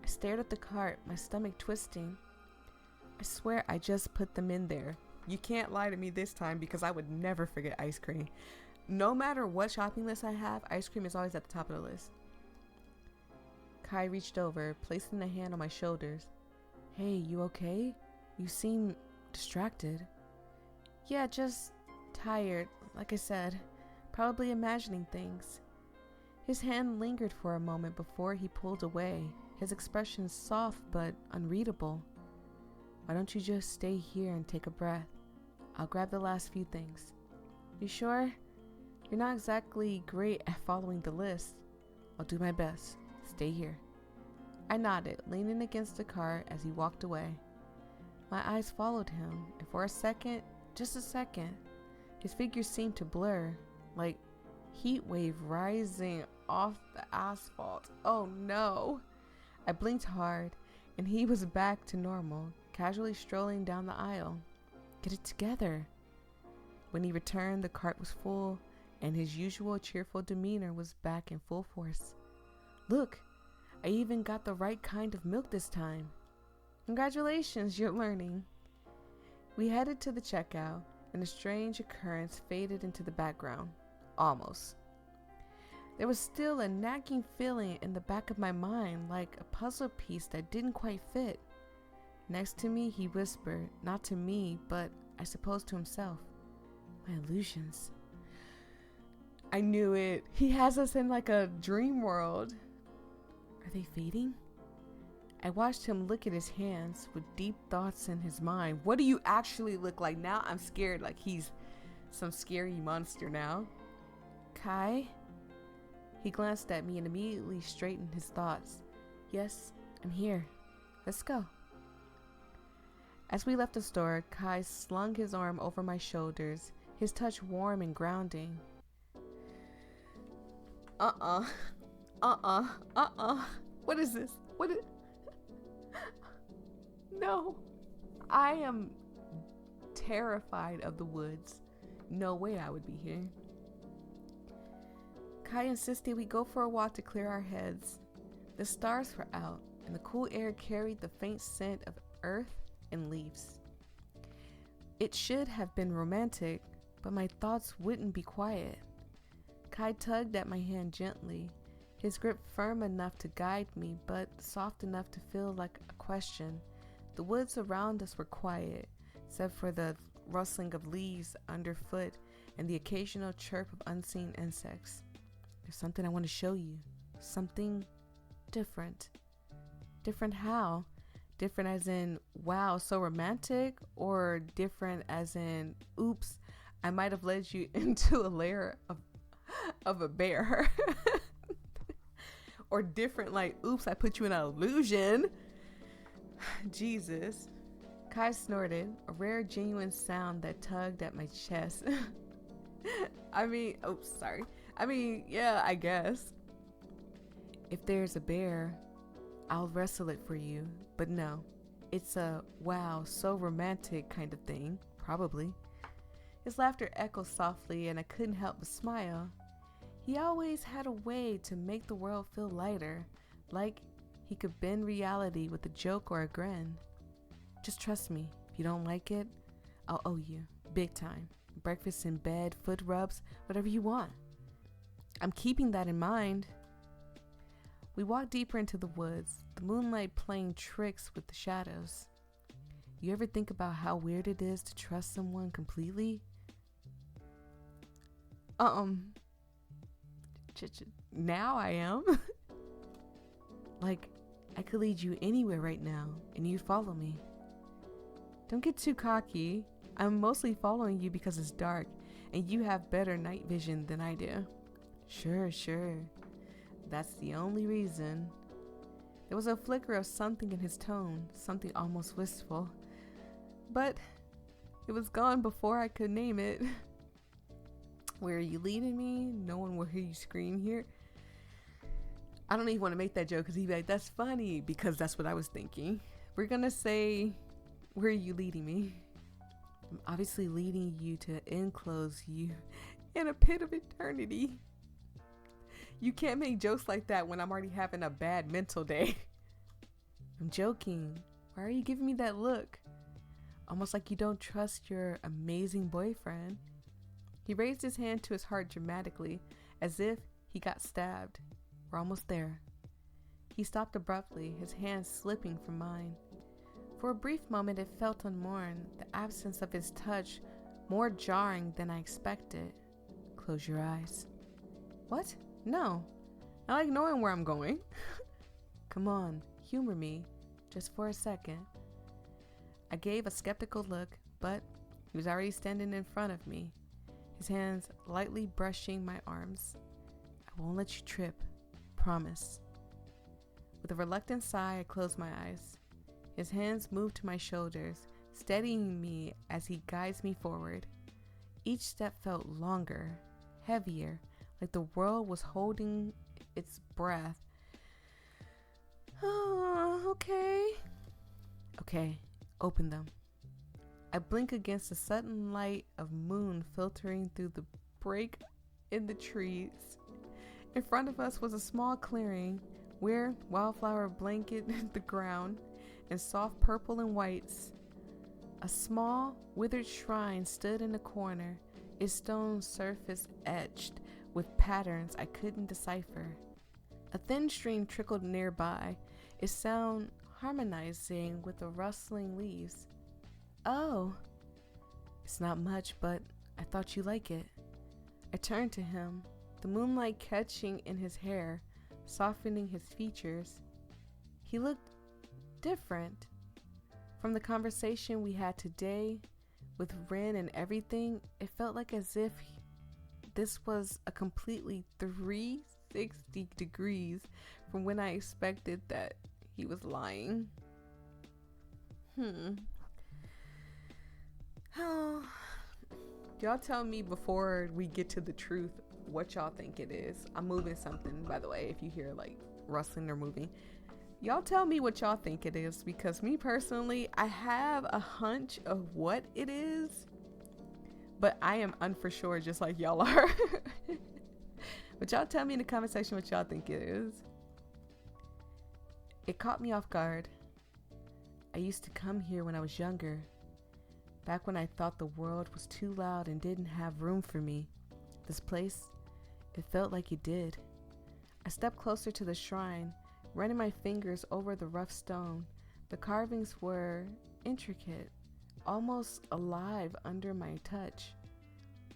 I stared at the cart, my stomach twisting. I swear I just put them in there. You can't lie to me this time because I would never forget ice cream. No matter what shopping list I have, ice cream is always at the top of the list. Kai reached over, placing a hand on my shoulders. Hey, you okay? You seem distracted. Yeah, just tired, like I said. Probably imagining things. His hand lingered for a moment before he pulled away, his expression soft but unreadable. Why don't you just stay here and take a breath? I'll grab the last few things. You sure? You're not exactly great at following the list. I'll do my best. Stay here. I nodded, leaning against the car as he walked away. My eyes followed him, and for a second, just a second, his figure seemed to blur, like heat wave rising off the asphalt. Oh no! I blinked hard, and he was back to normal, casually strolling down the aisle. Get it together. When he returned, the cart was full, and his usual cheerful demeanor was back in full force. Look, I even got the right kind of milk this time. Congratulations, you're learning. We headed to the checkout, and a strange occurrence faded into the background. Almost. There was still a nagging feeling in the back of my mind, like a puzzle piece that didn't quite fit. Next to me, he whispered, not to me, but I suppose to himself. My illusions. I knew it. He has us in like a dream world. Are they fading? I watched him look at his hands with deep thoughts in his mind. What do you actually look like? Now I'm scared, like he's some scary monster now. Kai? He glanced at me and immediately straightened his thoughts. Yes, I'm here. Let's go. As we left the store, Kai slung his arm over my shoulders, his touch warm and grounding. What is this? No. I am terrified of the woods. No way I would be here. Kai insisted we go for a walk to clear our heads. The stars were out, and the cool air carried the faint scent of earth and leaves. It should have been romantic, but my thoughts wouldn't be quiet. Kai tugged at my hand gently, his grip firm enough to guide me, but soft enough to feel like a question. The woods around us were quiet, except for the rustling of leaves underfoot and the occasional chirp of unseen insects. There's something I want to show you. Something different. Different how? Different as in, wow, so romantic? Or different as in, oops, I might have led you into a lair of a bear? Or different like, oops, I put you in an illusion? Jesus. Kai snorted, a rare, genuine sound that tugged at my chest. Yeah, I guess. If there's a bear, I'll wrestle it for you. But no, it's a wow, so romantic kind of thing, probably. His laughter echoed softly, and I couldn't help but smile. He always had a way to make the world feel lighter, like he could bend reality with a joke or a grin. Just trust me, if you don't like it, I'll owe you, big time. Breakfast in bed, foot rubs, whatever you want. I'm keeping that in mind. We walked deeper into the woods, the moonlight playing tricks with the shadows. You ever think about how weird it is to trust someone completely? Now I am. Like, I could lead you anywhere right now, and you'd follow me. Don't get too cocky. I'm mostly following you because it's dark, and you have better night vision than I do. Sure. That's the only reason. There was a flicker of something in his tone, something almost wistful. But it was gone before I could name it. Where are you leading me? No one will hear you scream here. I don't even want to make that joke because he'd be like, that's funny, because that's what I was thinking. We're going to say, where are you leading me? I'm obviously leading you to enclose you in a pit of eternity. You can't make jokes like that when I'm already having a bad mental day. I'm joking. Why are you giving me that look? Almost like you don't trust your amazing boyfriend. He raised his hand to his heart dramatically, as if he got stabbed. We're almost there. He stopped abruptly, his hand slipping from mine. For a brief moment it felt unworn, the absence of his touch more jarring than I expected. Close your eyes. What? No. I like knowing where I'm going. Come on, humor me, just for a second. I gave a skeptical look, but he was already standing in front of me, his hands lightly brushing my arms. I won't let you trip, promise. With a reluctant sigh, I closed my eyes. His hands moved to my shoulders, steadying me as he guides me forward. Each step felt longer, heavier, like the world was holding its breath. Oh, okay. Okay, open them. I blink against the sudden light of moon filtering through the break in the trees. In front of us was a small clearing where wildflower blanketed the ground in soft purple and whites. A small, withered shrine stood in a corner, its stone surface etched with patterns I couldn't decipher. A thin stream trickled nearby, its sound harmonizing with the rustling leaves. Oh, it's not much, but I thought you'd like it. I turned to him, the moonlight catching in his hair, softening his features. He looked different. From the conversation we had today with Ren and everything, it felt like as if this was a completely 360 degrees from when I expected that he was lying. Oh, y'all tell me before we get to the truth what y'all think it is. I'm moving something, by the way, if you hear like rustling or moving. Y'all tell me what y'all think it is, because me personally, I have a hunch of what it is, but I am unfor sure just like y'all are. But y'all tell me in the comment section what y'all think it is. It caught me off guard. I used to come here when I was younger, back when I thought the world was too loud and didn't have room for me. This place, it felt like it did. I stepped closer to the shrine, running my fingers over the rough stone. The carvings were intricate, almost alive under my touch.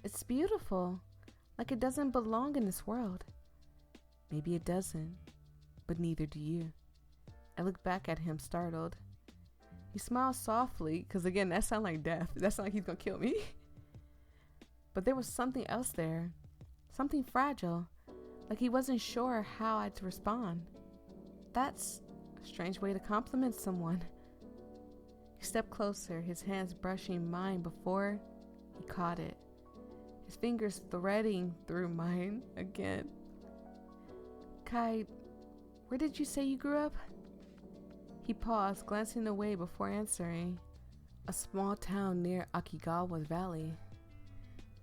It's beautiful, like it doesn't belong in this world. Maybe it doesn't, but neither do you. I looked back at him, startled. He smiled softly, because again, that sounded like death. That sounded like he's gonna kill me. But there was something else there, something fragile, like he wasn't sure how I'd respond. That's a strange way to compliment someone. He stepped closer, his hands brushing mine before he caught it, his fingers threading through mine again. Kai, where did you say you grew up? He paused, glancing away before answering. A small town near Akigawa Valley.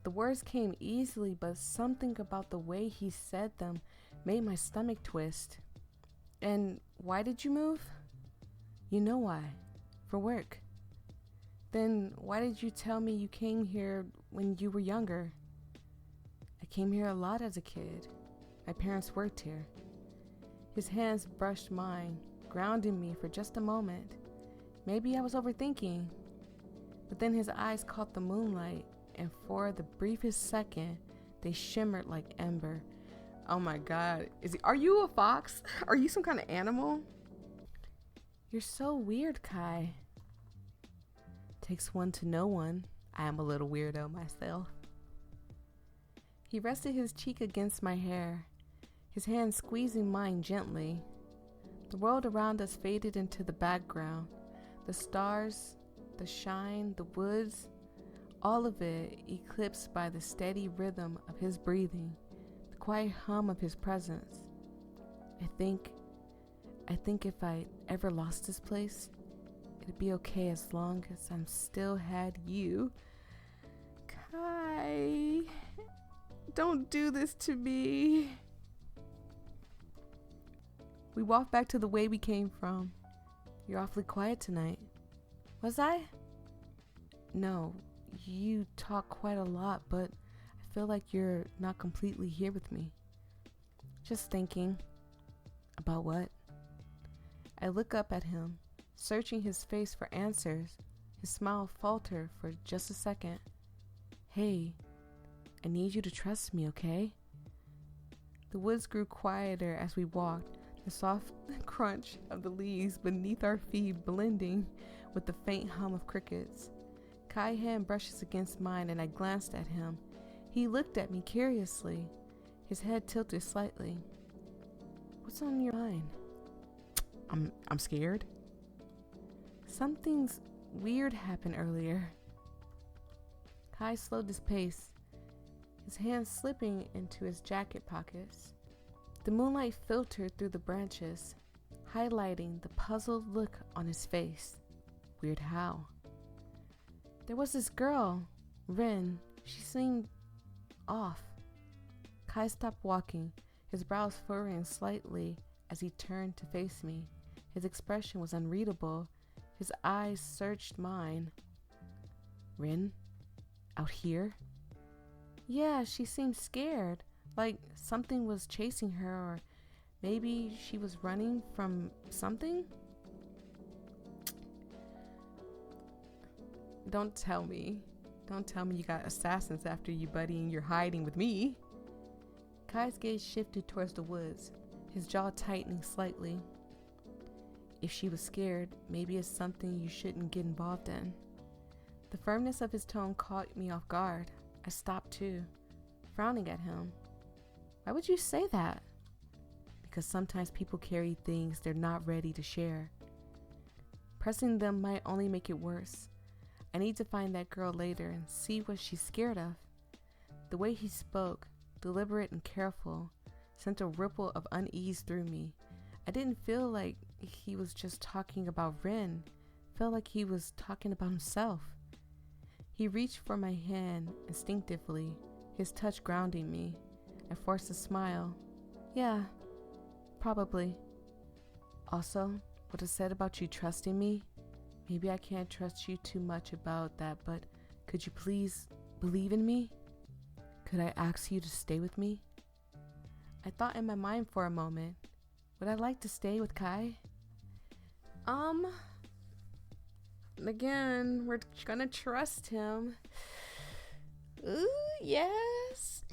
The words came easily, but something about the way he said them made my stomach twist. And why did you move? You know why. For work. Then why did you tell me you came here when you were younger? I came here a lot as a kid. My parents worked here. His hands brushed mine, grounding me for just a moment. Maybe I was overthinking. But then his eyes caught the moonlight, and for the briefest second, they shimmered like ember. Oh my God. Are you a fox? Are you some kind of animal? You're so weird, Kai. Takes one to know one. I am a little weirdo myself. He rested his cheek against my hair, his hand squeezing mine gently. The world around us faded into the background. The stars, the shine, the woods, all of it eclipsed by the steady rhythm of his breathing, the quiet hum of his presence. I think if I ever lost this place, it'd be okay as long as I'm still had you. Kai, don't do this to me. We walked back to the way we came from. You're awfully quiet tonight. Was I? No, you talk quite a lot, but I feel like you're not completely here with me. Just thinking. About what? I look up at him, searching his face for answers. His smile faltered for just a second. Hey, I need you to trust me, okay? The woods grew quieter as we walked, the soft crunch of the leaves beneath our feet blending with the faint hum of crickets. Kai's hand brushes against mine and I glanced at him. He looked at me curiously, his head tilted slightly. What's on your mind? I'm scared. Something's weird happened earlier. Kai slowed his pace, his hands slipping into his jacket pockets. The moonlight filtered through the branches, highlighting the puzzled look on his face. Weird how? There was this girl, Rin. She seemed off. Kai stopped walking, his brows furrowing slightly as he turned to face me. His expression was unreadable. His eyes searched mine. Rin? Out here? Yeah, she seemed scared, like something was chasing her, or maybe she was running from something? Don't tell me you got assassins after you, buddy, and you're hiding with me. Kai's gaze shifted towards the woods, his jaw tightening slightly. If she was scared, maybe it's something you shouldn't get involved in. The firmness of his tone caught me off guard. I stopped too, frowning at him. Why would you say that? Because sometimes people carry things they're not ready to share. Pressing them might only make it worse. I need to find that girl later and see what she's scared of. The way he spoke, deliberate and careful, sent a ripple of unease through me. I didn't feel like he was just talking about Rin. I felt like he was talking about himself. He reached for my hand instinctively, his touch grounding me. I forced a smile. Yeah, probably. Also, what I said about you trusting me, maybe I can't trust you too much about that, but could you please believe in me? Could I ask you to stay with me? I thought in my mind for a moment. Would I like to stay with Kai? Again, we're gonna trust him. Ooh, yes.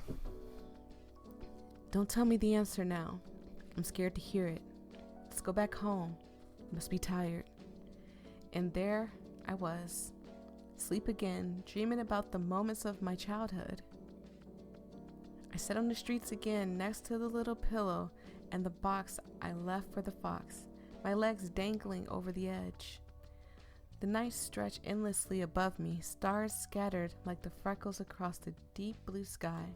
Don't tell me the answer now. I'm scared to hear it. Let's go back home. I must be tired. And there I was, asleep again, dreaming about the moments of my childhood. I sat on the streets again next to the little pillow and the box I left for the fox, my legs dangling over the edge. The night stretched endlessly above me, stars scattered like the freckles across the deep blue sky.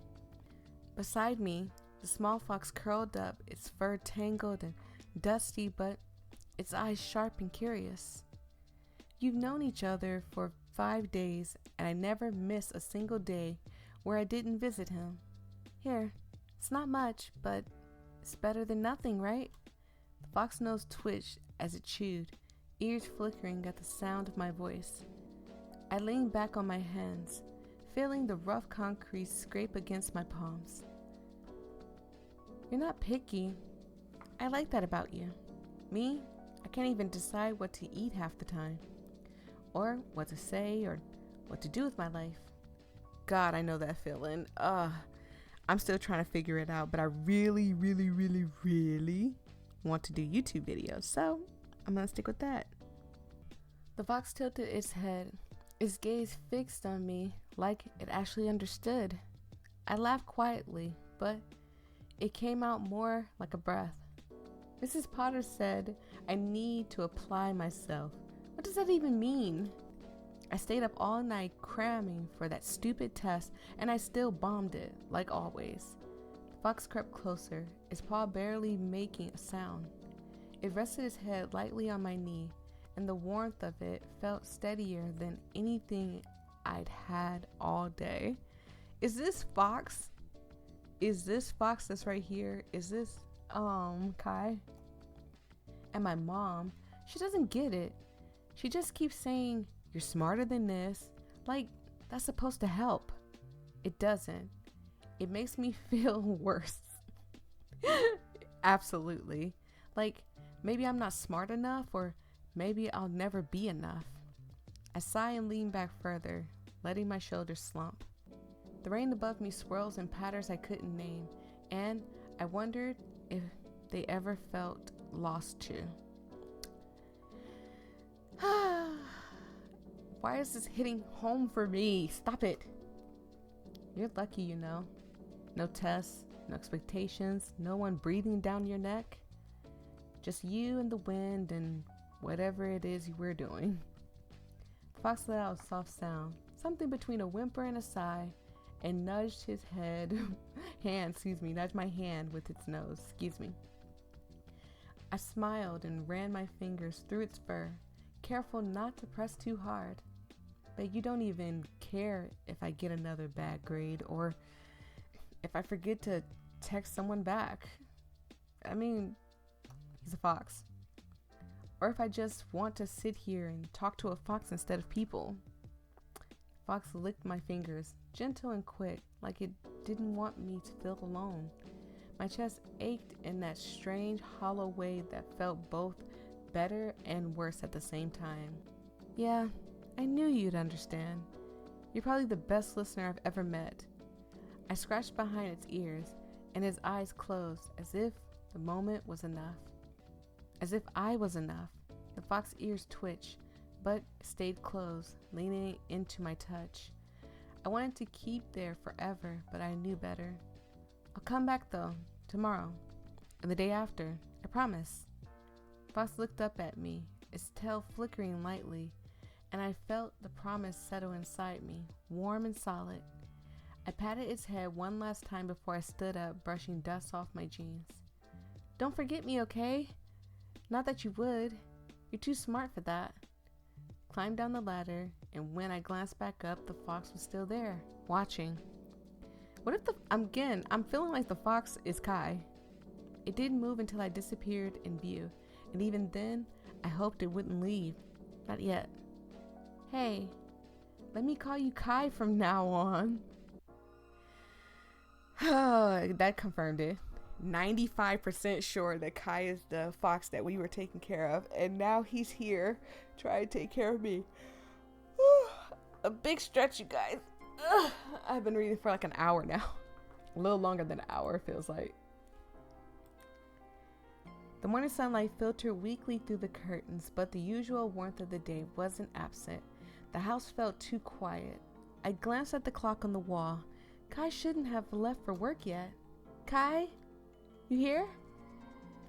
Beside me, the small fox curled up, its fur tangled and dusty, but its eyes sharp and curious. You've known each other for 5 days, and I never miss a single day where I didn't visit him. Here, it's not much, but it's better than nothing, right? The fox nose twitched as it chewed, ears flickering at the sound of my voice. I leaned back on my hands, feeling the rough concrete scrape against my palms. You're not picky. I like that about you. Me, I can't even decide what to eat half the time, or what to say, or what to do with my life. God, I know that feeling. I'm still trying to figure it out, but I really, really, really, really want to do YouTube videos, so I'm gonna stick with that. The fox tilted its head, its gaze fixed on me like it actually understood. I laughed quietly, but it came out more like a breath. Mrs. Potter said I need to apply myself. What does that even mean? I stayed up all night cramming for that stupid test, and I still bombed it, like always. The fox crept closer, its paw barely making a sound. It rested its head lightly on my knee, and the warmth of it felt steadier than anything I'd had all day. Is this fox? Is this fox that's right here? Is this, Kai? And my mom, she doesn't get it. She just keeps saying, "You're smarter than this." Like, that's supposed to help. It doesn't. It makes me feel worse. Absolutely. Like, maybe I'm not smart enough, or maybe I'll never be enough. I sigh and lean back further, letting my shoulders slump. The rain above me swirls in patterns I couldn't name, and I wondered if they ever felt lost too. Why is this hitting home for me? Stop it. You're lucky, you know. No tests, no expectations, no one breathing down your neck. Just you and the wind and whatever it is you were doing. The fox let out a soft sound, something between a whimper and a sigh, and nudged his nudged my hand with its nose, I smiled and ran my fingers through its fur, careful not to press too hard. But you don't even care if I get another bad grade, or if I forget to text someone back. I mean, he's a fox. Or if I just want to sit here and talk to a fox instead of people. Fox licked my fingers, gentle and quick, like it didn't want me to feel alone. My chest ached in that strange, hollow way that felt both better and worse at the same time. Yeah, I knew you'd understand. You're probably the best listener I've ever met. I scratched behind its ears, and his eyes closed as if the moment was enough. As if I was enough. The fox's ears twitched, but stayed closed, leaning into my touch. I wanted to keep there forever, but I knew better. I'll come back though, tomorrow, and the day after, I promise. Fox looked up at me, its tail flickering lightly, and I felt the promise settle inside me, warm and solid. I patted its head one last time before I stood up, brushing dust off my jeans. Don't forget me, okay? Not that you would. You're too smart for that. Climbed down the ladder, and when I glanced back up, the fox was still there, watching. What if I'm feeling like the fox is Kai. It didn't move until I disappeared in view, and even then, I hoped it wouldn't leave. Not yet. Hey, let me call you Kai from now on. That confirmed it. 95% sure that Kai is the fox that we were taking care of, and now he's here trying to take care of me. A big stretch, you guys. I've been reading for like an hour now. A little longer than an hour, feels like. The morning sunlight filtered weakly through the curtains, but the usual warmth of the day wasn't absent. The house felt too quiet. I glanced at the clock on the wall. Kai shouldn't have left for work yet. Kai? You here?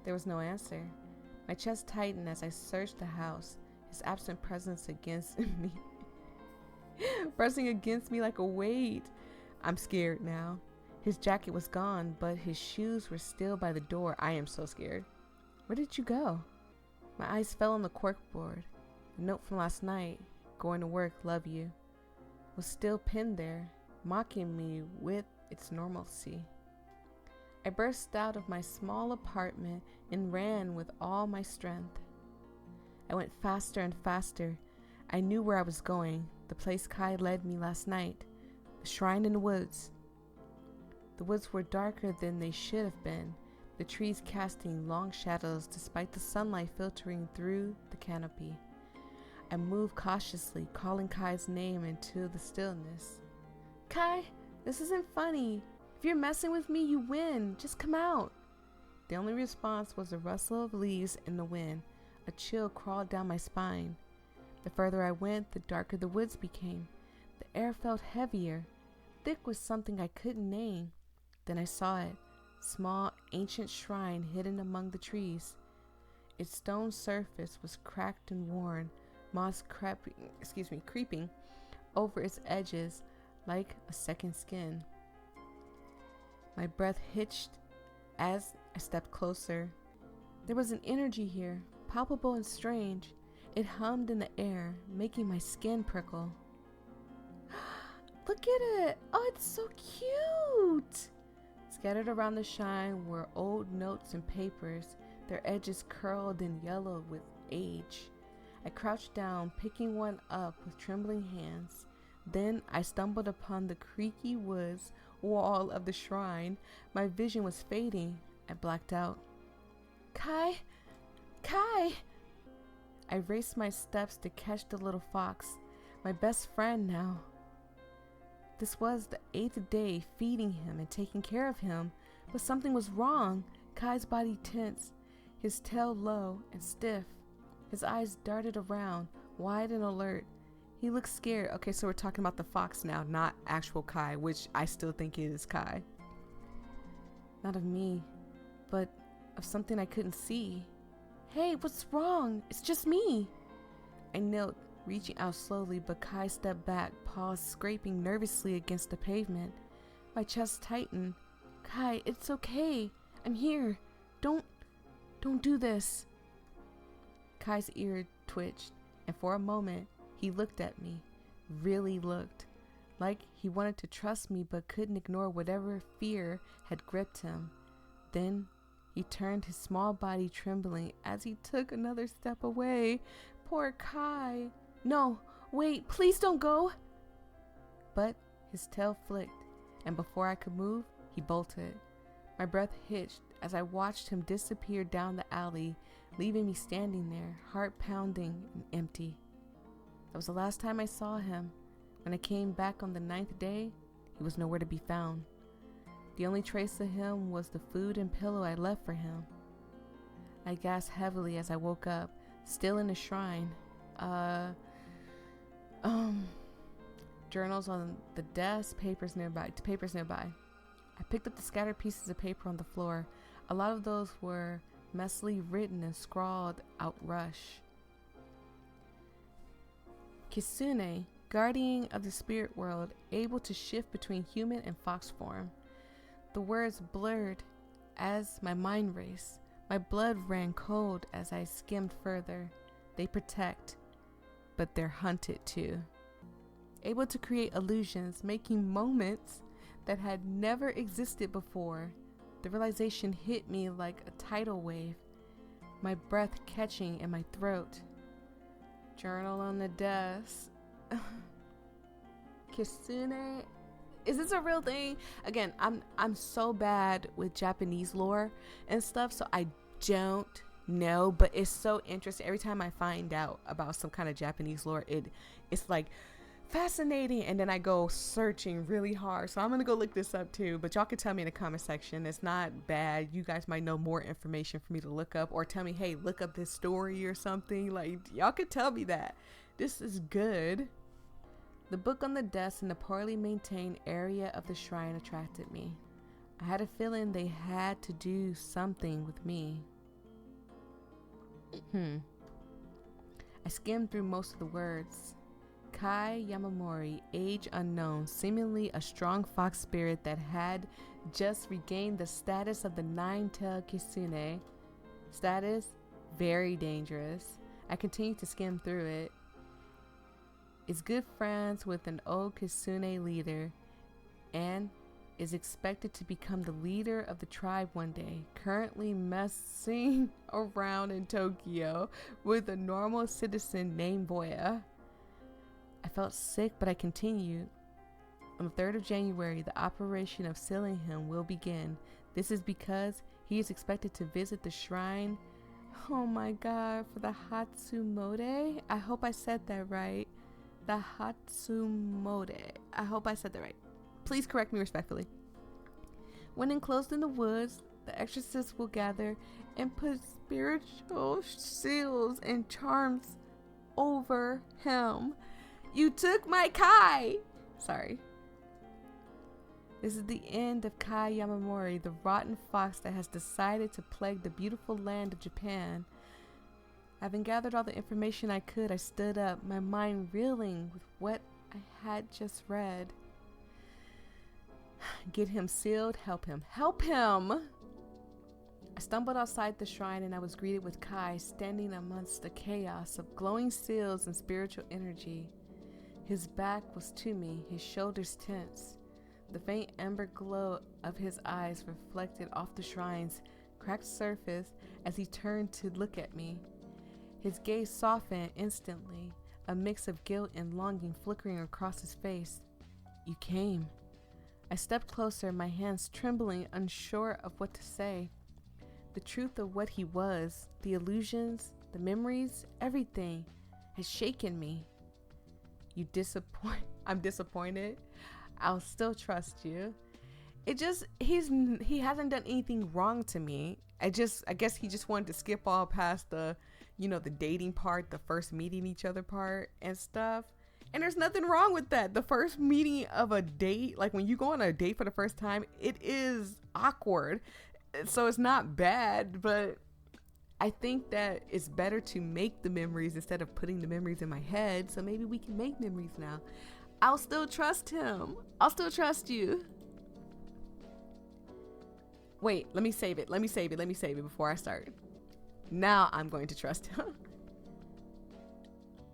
There was no answer. My chest tightened as I searched the house, his absent presence against me. Pressing against me like a weight. I'm scared now. His jacket was gone, but his shoes were still by the door. I am so scared. Where did you go? My eyes fell on the corkboard. The note from last night, going to work, love you, was still pinned there, mocking me with its normalcy. I burst out of my small apartment and ran with all my strength. I went faster and faster. I knew where I was going, the place Kai led me last night, the shrine in the woods. The woods were darker than they should have been, the trees casting long shadows despite the sunlight filtering through the canopy. I moved cautiously, calling Kai's name into the stillness. Kai, this isn't funny. If you're messing with me, you win. Just come out. The only response was the rustle of leaves in the wind. A chill crawled down my spine. The further I went, the darker the woods became. The air felt heavier, thick with something I couldn't name. Then I saw it, small, ancient shrine hidden among the trees. Its stone surface was cracked and worn, moss creeping over its edges like a second skin. My breath hitched as I stepped closer. There was an energy here, palpable and strange. It hummed in the air, making my skin prickle. Look at it! Oh, it's so cute! Scattered around the shrine were old notes and papers, their edges curled and yellowed with age. I crouched down, picking one up with trembling hands. Then I stumbled upon the creaky woods wall of the shrine. My vision was fading. I blacked out. Kai! Kai! I raced my steps to catch the little fox, my best friend now. This was the 8th day feeding him and taking care of him, but something was wrong. Kai's body tense, his tail low and stiff. His eyes darted around, wide and alert. He looked scared. Okay, so we're talking about the fox now, not actual Kai, which I still think is Kai. Not of me, but of something I couldn't see. Hey, what's wrong? It's just me. I knelt, reaching out slowly, but Kai stepped back, paws scraping nervously against the pavement. My chest tightened. Kai, it's okay. I'm here. Don't do this. Kai's ear twitched, and for a moment, he looked at me. Really looked. Like he wanted to trust me but couldn't ignore whatever fear had gripped him. Then he turned, his small body trembling as he took another step away. Poor Kai. No, wait, please don't go. But his tail flicked, and before I could move, he bolted. My breath hitched as I watched him disappear down the alley, leaving me standing there, heart pounding and empty. That was the last time I saw him. When I came back on the 9th day, he was nowhere to be found. The only trace of him was the food and pillow I left for him. I gasped heavily as I woke up, still in the shrine. Journals on the desk, papers nearby. I picked up the scattered pieces of paper on the floor. A lot of those were messily written and scrawled out rush. Kitsune, guardian of the spirit world, able to shift between human and fox form. The words blurred as my mind raced. My blood ran cold as I skimmed further. They protect, but they're hunted too. Able to create illusions, making moments that had never existed before. The realization hit me like a tidal wave, my breath catching in my throat. Journal on the desk. Kitsune. Is this a real thing? Again, I'm so bad with Japanese lore and stuff, so I don't know, but it's so interesting. Every time I find out about some kind of Japanese lore, it's like fascinating, and then I go searching really hard. So I'm gonna go look this up too, but y'all can tell me in the comment section. It's not bad. You guys might know more information for me to look up, or tell me, hey, look up this story or something. Like, y'all could tell me that. This is good. The book on the desk in the poorly maintained area of the shrine attracted me. I had a feeling they had to do something with me. I skimmed through most of the words. Kai Yamamori, age unknown, seemingly a strong fox spirit that had just regained the status of the nine-tailed Kitsune. Status, very dangerous. I continued to skim through it. Is good friends with an old Kitsune leader and is expected to become the leader of the tribe one day. Currently messing around in Tokyo with a normal citizen named Voyia. I felt sick, but I continued. On the 3rd of January, the operation of sealing him will begin. This is because he is expected to visit the shrine. Oh my god, for the Hatsumode? I hope I said that right. The Hatsumode. I hope I said that right. Please correct me respectfully. When enclosed in the woods, the exorcists will gather and put spiritual seals and charms over him. You took my Kai! Sorry. This is the end of Kai Yamamori, the rotten fox that has decided to plague the beautiful land of Japan. I Having gathered all the information I could, I stood up, my mind reeling with what I had just read. Get him sealed, help him. Help him! I stumbled outside the shrine and I was greeted with Kai standing amongst the chaos of glowing seals and spiritual energy. His back was to me, his shoulders tense. The faint amber glow of his eyes reflected off the shrine's cracked surface as he turned to look at me. His gaze softened instantly, a mix of guilt and longing flickering across his face. You came. I stepped closer, my hands trembling, unsure of what to say. The truth of what he was, the illusions, the memories, everything has shaken me. I'm disappointed. I'll still trust you. He hasn't done anything wrong to me. I guess he just wanted to skip all past the dating part, the first meeting each other part and stuff. And there's nothing wrong with that. The first meeting of a date, like when you go on a date for the first time, it is awkward. So it's not bad, but I think that it's better to make the memories instead of putting the memories in my head. So maybe we can make memories now. I'll still trust him. I'll still trust you. Wait, let me save it before I start. Now I'm going to trust him.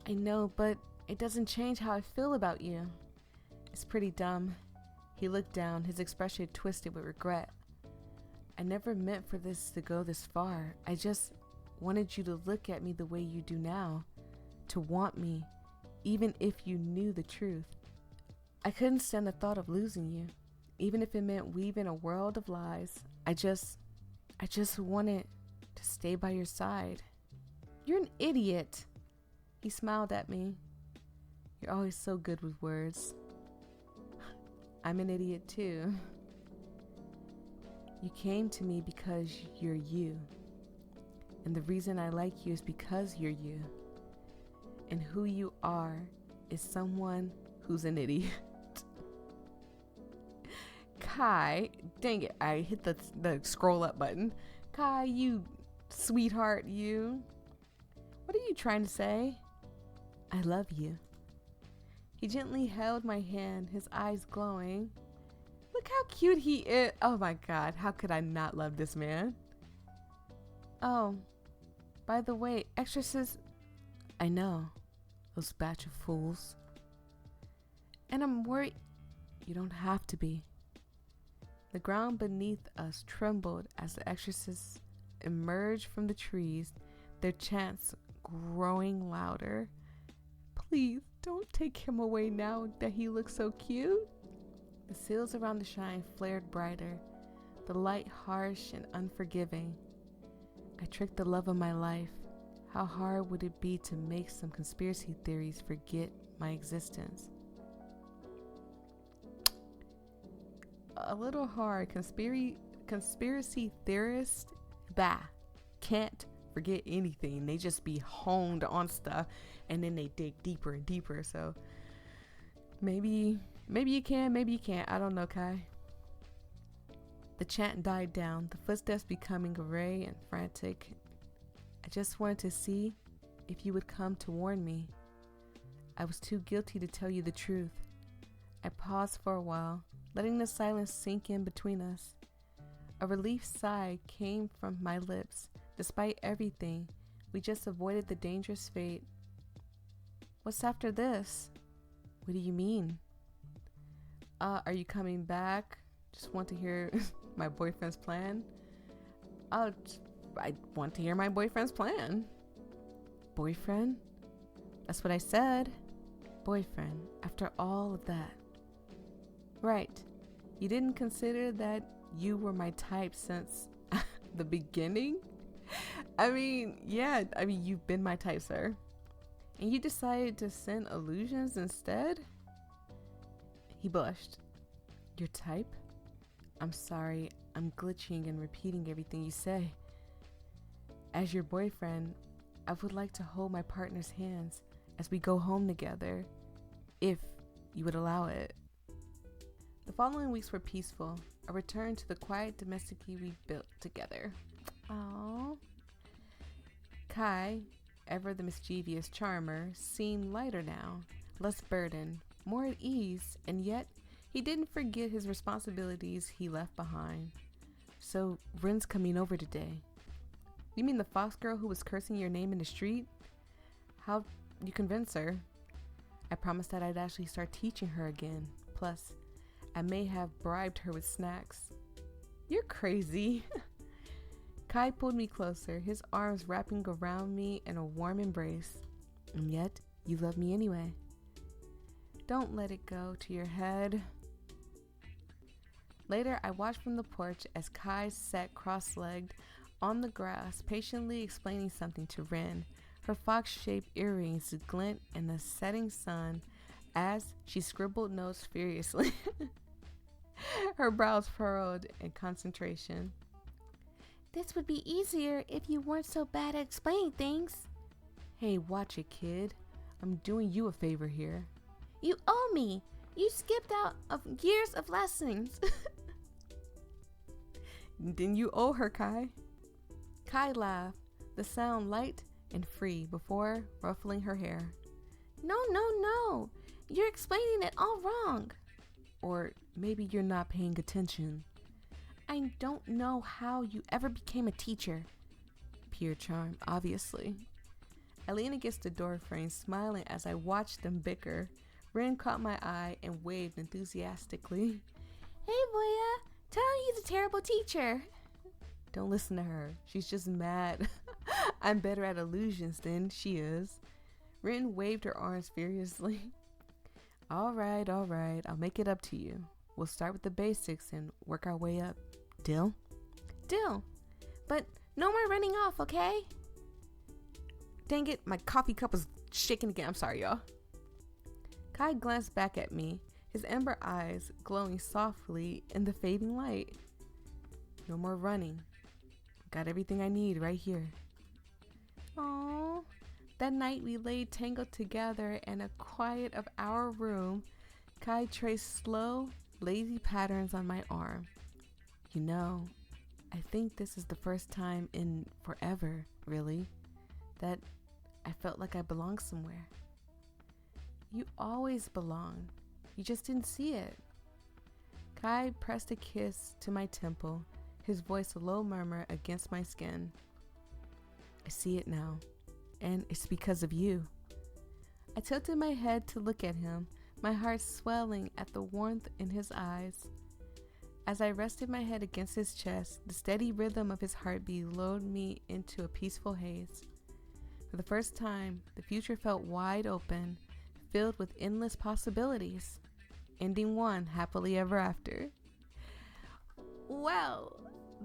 I know, but it doesn't change how I feel about you. It's pretty dumb. He looked down, his expression twisted with regret. I never meant for this to go this far. I just wanted you to look at me the way you do now. To want me, even if you knew the truth. I couldn't stand the thought of losing you, even if it meant weaving a world of lies. I just wanted to stay by your side. You're an idiot. He smiled at me. You're always so good with words. I'm an idiot too. You came to me because you're you. And the reason I like you is because you're you. And who you are is someone who's an idiot. Kai, dang it, I hit the scroll up button. Kai, you sweetheart, you. What are you trying to say? I love you. He gently held my hand, his eyes glowing. Look how cute he is. Oh my God, how could I not love this man? Oh, by the way, exorcist, I know, those batch of fools. And I'm worried. You don't have to be. The ground beneath us trembled as the exorcists emerged from the trees, their chants growing louder. Please don't take him away now that he looks so cute. The seals around the shrine flared brighter, the light harsh and unforgiving. I tricked the love of my life. How hard would it be to make some conspiracy theories forget my existence? A little hard. Conspiracy theorists, can't forget anything. They just be honed on stuff and then they dig deeper and deeper. So maybe you can, maybe you can't. I don't know, Kai. The chant died down, the footsteps becoming array and frantic. I just wanted to see if you would come to warn me. I was too guilty to tell you the truth. I paused for a while, letting the silence sink in between us. A relief sigh came from my lips. Despite everything, we just avoided the dangerous fate. What's after this? What do you mean? Are you coming back? Just want to hear my boyfriend's plan? I want to hear my boyfriend's plan. Boyfriend? That's what I said. Boyfriend, after all of that. Right. You didn't consider that you were my type since the beginning? You've been my type, sir. And you decided to send illusions instead? He blushed. Your type? I'm sorry, I'm glitching and repeating everything you say. As your boyfriend, I would like to hold my partner's hands as we go home together, if you would allow it. The following weeks were peaceful, a return to the quiet domesticity we built together. Aww. Kai, ever the mischievous charmer, seemed lighter now, less burdened, more at ease, and yet he didn't forget his responsibilities he left behind. So, Ren's coming over today. You mean the fox girl who was cursing your name in the street? How'd you convince her? I promised that I'd actually start teaching her again. Plus, I may have bribed her with snacks. You're crazy. Kai pulled me closer, his arms wrapping around me in a warm embrace. And yet, you love me anyway. Don't let it go to your head. Later, I watched from the porch as Kai sat cross-legged on the grass, patiently explaining something to Ren. Her fox-shaped earrings glint in the setting sun as she scribbled notes furiously. Her brows furrowed in concentration. This would be easier if you weren't so bad at explaining things. Hey, watch it, kid. I'm doing you a favor here. You owe me. You skipped out of years of lessons. Then you owe her, Kai. Kai laughed, the sound light and free before ruffling her hair. No. You're explaining it all wrong. Or maybe you're not paying attention. I don't know how you ever became a teacher. Pure charm, obviously. I leaned against the door frame, smiling as I watched them bicker. Ren caught my eye and waved enthusiastically. Hey, voyia, tell her he's a terrible teacher. Don't listen to her. She's just mad. I'm better at illusions than she is. Ren waved her arms furiously. All right. I'll make it up to you. We'll start with the basics and work our way up. Deal? Deal. But no more running off, okay? Dang it, my coffee cup was shaking again. I'm sorry, y'all. Kai glanced back at me, his amber eyes glowing softly in the fading light. No more running. Got everything I need right here. Aww. That night we lay tangled together in a quiet of our room. Kai traced slow, lazy patterns on my arm. You know, I think this is the first time in forever, really, that I felt like I belonged somewhere. You always belong. You just didn't see it. Kai pressed a kiss to my temple, his voice a low murmur against my skin. I see it now, and it's because of you. I tilted my head to look at him, my heart swelling at the warmth in his eyes. As I rested my head against his chest, the steady rhythm of his heartbeat lulled me into a peaceful haze. For the first time, the future felt wide open, filled with endless possibilities, ending one happily ever after. Well,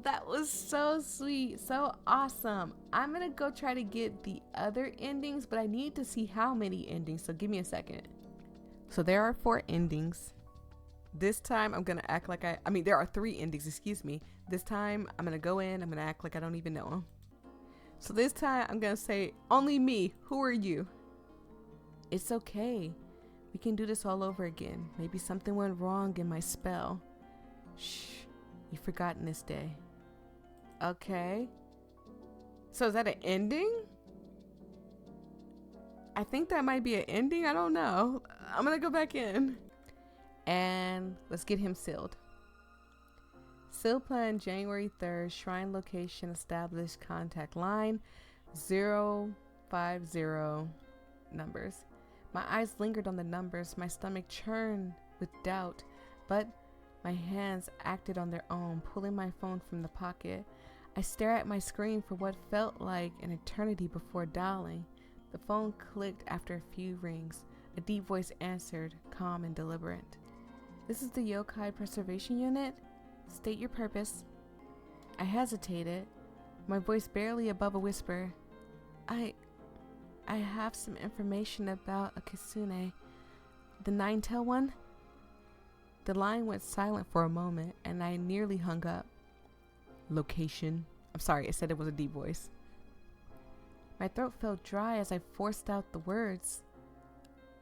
that was so sweet, so awesome. I'm gonna go try to get the other endings, but I need to see how many endings, so give me a second. So there are 4 endings. This time I'm gonna act like there are 3 endings, excuse me. This time I'm gonna go in, I'm gonna act like I don't even know them. So this time I'm gonna say, only me, who are you? It's okay. We can do this all over again. Maybe something went wrong in my spell. Shh, you've forgotten this day. Okay. So is that an ending? I think that might be an ending. I don't know. I'm gonna go back in. And let's get him sealed. Seal plan January 3rd. Shrine location established. Contact line 050 numbers. My eyes lingered on the numbers. My stomach churned with doubt, but my hands acted on their own, pulling my phone from the pocket. I stared at my screen for what felt like an eternity before dialing. The phone clicked after a few rings. A deep voice answered, calm and deliberate. This is the Yokai Preservation Unit. State your purpose. I hesitated, my voice barely above a whisper. I have some information about a Kitsune. The 9-tail one? The line went silent for a moment, and I nearly hung up. Location. I'm sorry, I said it was a deep voice. My throat felt dry as I forced out the words.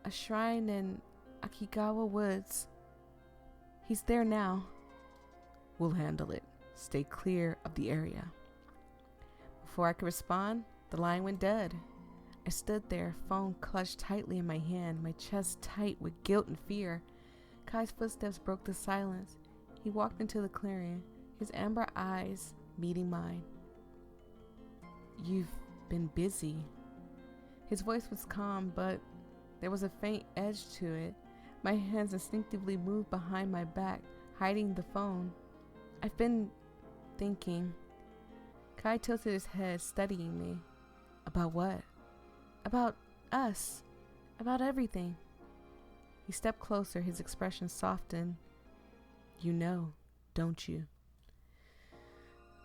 A shrine in Akigawa Woods. He's there now. We'll handle it. Stay clear of the area. Before I could respond, the line went dead. I stood there, phone clutched tightly in my hand, my chest tight with guilt and fear. Kai's footsteps broke the silence. He walked into the clearing, his amber eyes meeting mine. "You've been busy." His voice was calm, but there was a faint edge to it. My hands instinctively moved behind my back, hiding the phone. "I've been thinking." Kai tilted his head, studying me. "About what?" "About us. About everything." He stepped closer, his expression softened. "You know, don't you?"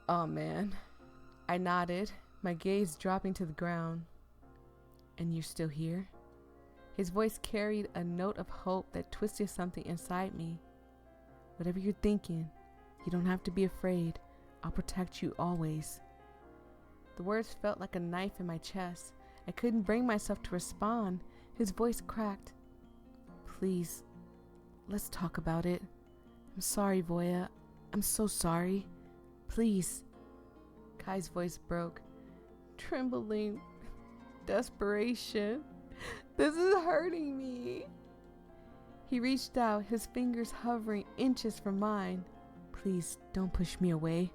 "Oh, man." I nodded, my gaze dropping to the ground. "And you're still here?" His voice carried a note of hope that twisted something inside me. "Whatever you're thinking, you don't have to be afraid. I'll protect you always." The words felt like a knife in my chest. I couldn't bring myself to respond. His voice cracked. "Please, let's talk about it. I'm sorry, Voyia. I'm so sorry. Please." Kai's voice broke, trembling, desperation. "This is hurting me." He reached out, his fingers hovering inches from mine. "Please don't push me away.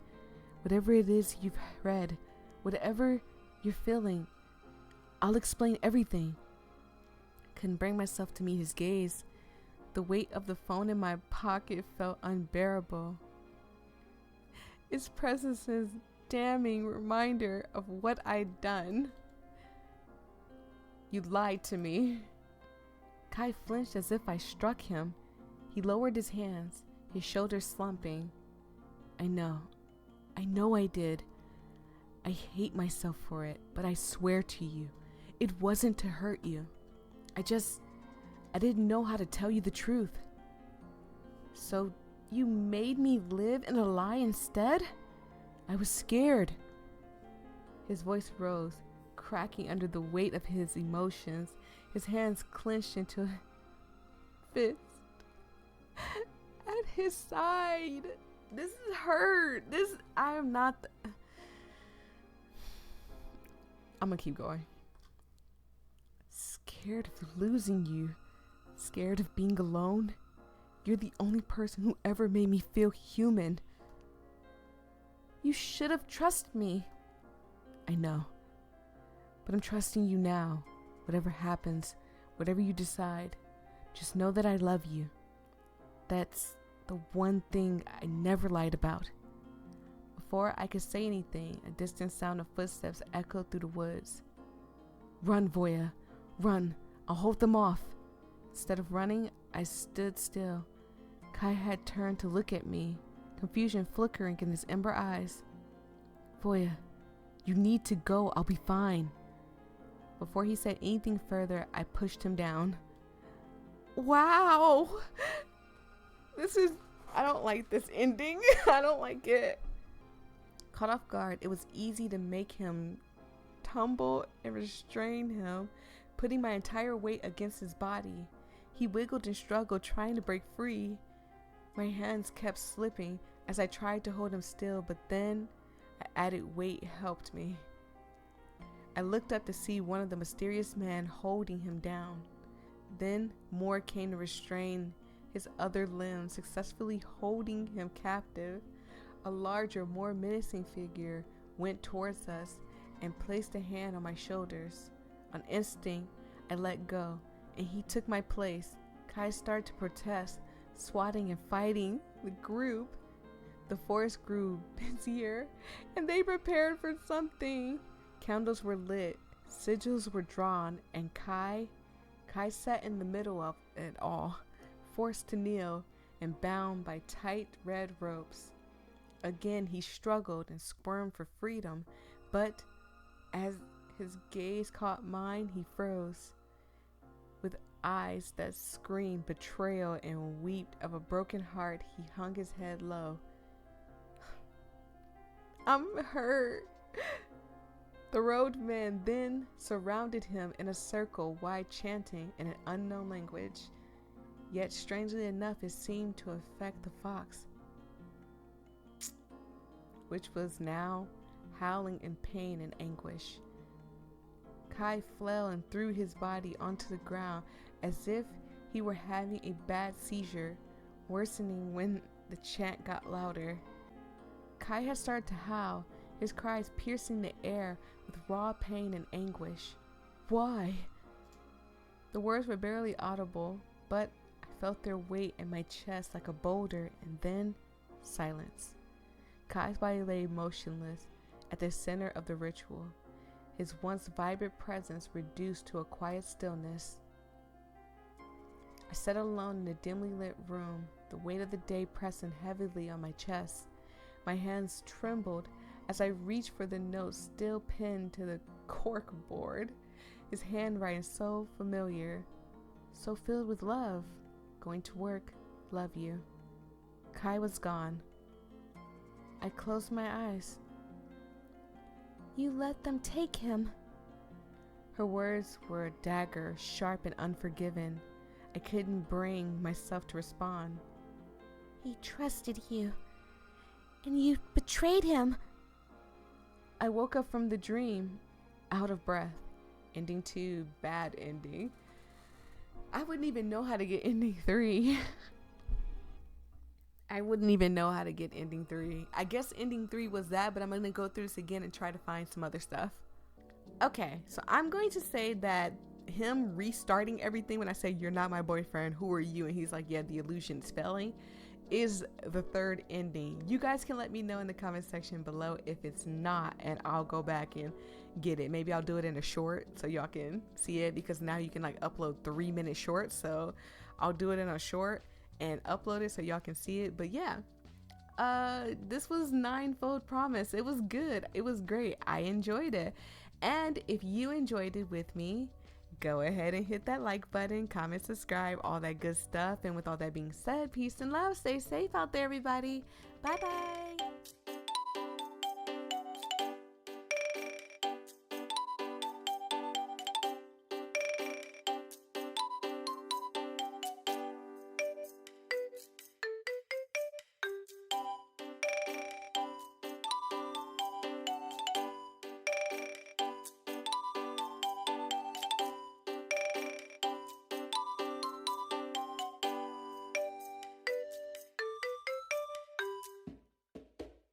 Whatever it is you've read, whatever you're feeling, I'll explain everything." Couldn't bring myself to meet his gaze. The weight of the phone in my pocket felt unbearable. Its presence is a damning reminder of what I'd done. "You lied to me." Kai flinched as if I struck him. He lowered his hands, his shoulders slumping. I know I did. I hate myself for it, but I swear to you, it wasn't to hurt you. I didn't know how to tell you the truth." "So you made me live in a lie instead?" "I was scared." His voice rose, cracking under the weight of his emotions. His hands clenched into a fist at his side. "This is hurt. I'm gonna keep going. Scared of losing you. Scared of being alone. You're the only person who ever made me feel human." "You should have trusted me." "I know. But I'm trusting you now. Whatever happens, whatever you decide, just know that I love you. That's the one thing I never lied about." Before I could say anything, a distant sound of footsteps echoed through the woods. "Run, Voyia. Run. I'll hold them off." Instead of running, I stood still. Kai had turned to look at me, confusion flickering in his amber eyes. "Voyia, you need to go. I'll be fine." Before he said anything further, I pushed him down. Wow. I don't like this ending. I don't like it. Caught off guard, it was easy to make him tumble and restrain him, putting my entire weight against his body. He wiggled and struggled, trying to break free. My hands kept slipping as I tried to hold him still, but then an added weight helped me. I looked up to see one of the mysterious men holding him down. Then more came to restrain his other limbs, successfully holding him captive. A larger, more menacing figure went towards us and placed a hand on my shoulders. On instinct, I let go, and he took my place. Kai started to protest, swatting and fighting the group. The forest grew busier, and they prepared for something. Candles were lit, sigils were drawn, and Kai sat in the middle of it all, forced to kneel and bound by tight red ropes. Again, he struggled and squirmed for freedom, but as his gaze caught mine, he froze. With eyes that screamed betrayal and wept of a broken heart, he hung his head low. "I'm hurt." The roadmen then surrounded him in a circle, wide chanting in an unknown language. Yet, strangely enough, it seemed to affect the fox, which was now howling in pain and anguish. Kai fell and threw his body onto the ground as if he were having a bad seizure, worsening when the chant got louder. Kai had started to howl, his cries piercing the air with raw pain and anguish. Why? The words were barely audible, but I felt their weight in my chest like a boulder, and then silence. Kai's body lay motionless at the center of the ritual, his once vibrant presence reduced to a quiet stillness. I sat alone in a dimly lit room, the weight of the day pressing heavily on my chest. My hands trembled as I reached for the note still pinned to the cork board, his handwriting so familiar, so filled with love. Going to work, love you. Kai was gone. I closed my eyes. You let them take him. Her words were a dagger, sharp and unforgiving. I couldn't bring myself to respond. He trusted you, and you betrayed him. I woke up from the dream, out of breath. Ending 2, bad ending. I wouldn't even know how to get ending 3. I wouldn't even know how to get ending 3. I guess ending 3 was that, but I'm going to go through this again and try to find some other stuff. Okay, so I'm going to say that him restarting everything when I say, you're not my boyfriend, who are you? And he's like, yeah, the illusion is failing, is the third ending. You guys can let me know in the comment section below if it's not, and I'll go back and get it. Maybe I'll do it in a short so y'all can see it, because now you can like upload 3-minute shorts. So I'll do it in a short and upload it so y'all can see it. But yeah, this was Ninefold Promise. It was good. It was great. I enjoyed it. And if you enjoyed it with me, go ahead and hit that like button, comment, subscribe, all that good stuff. And with all that being said, peace and love. Stay safe out there, everybody. Bye bye.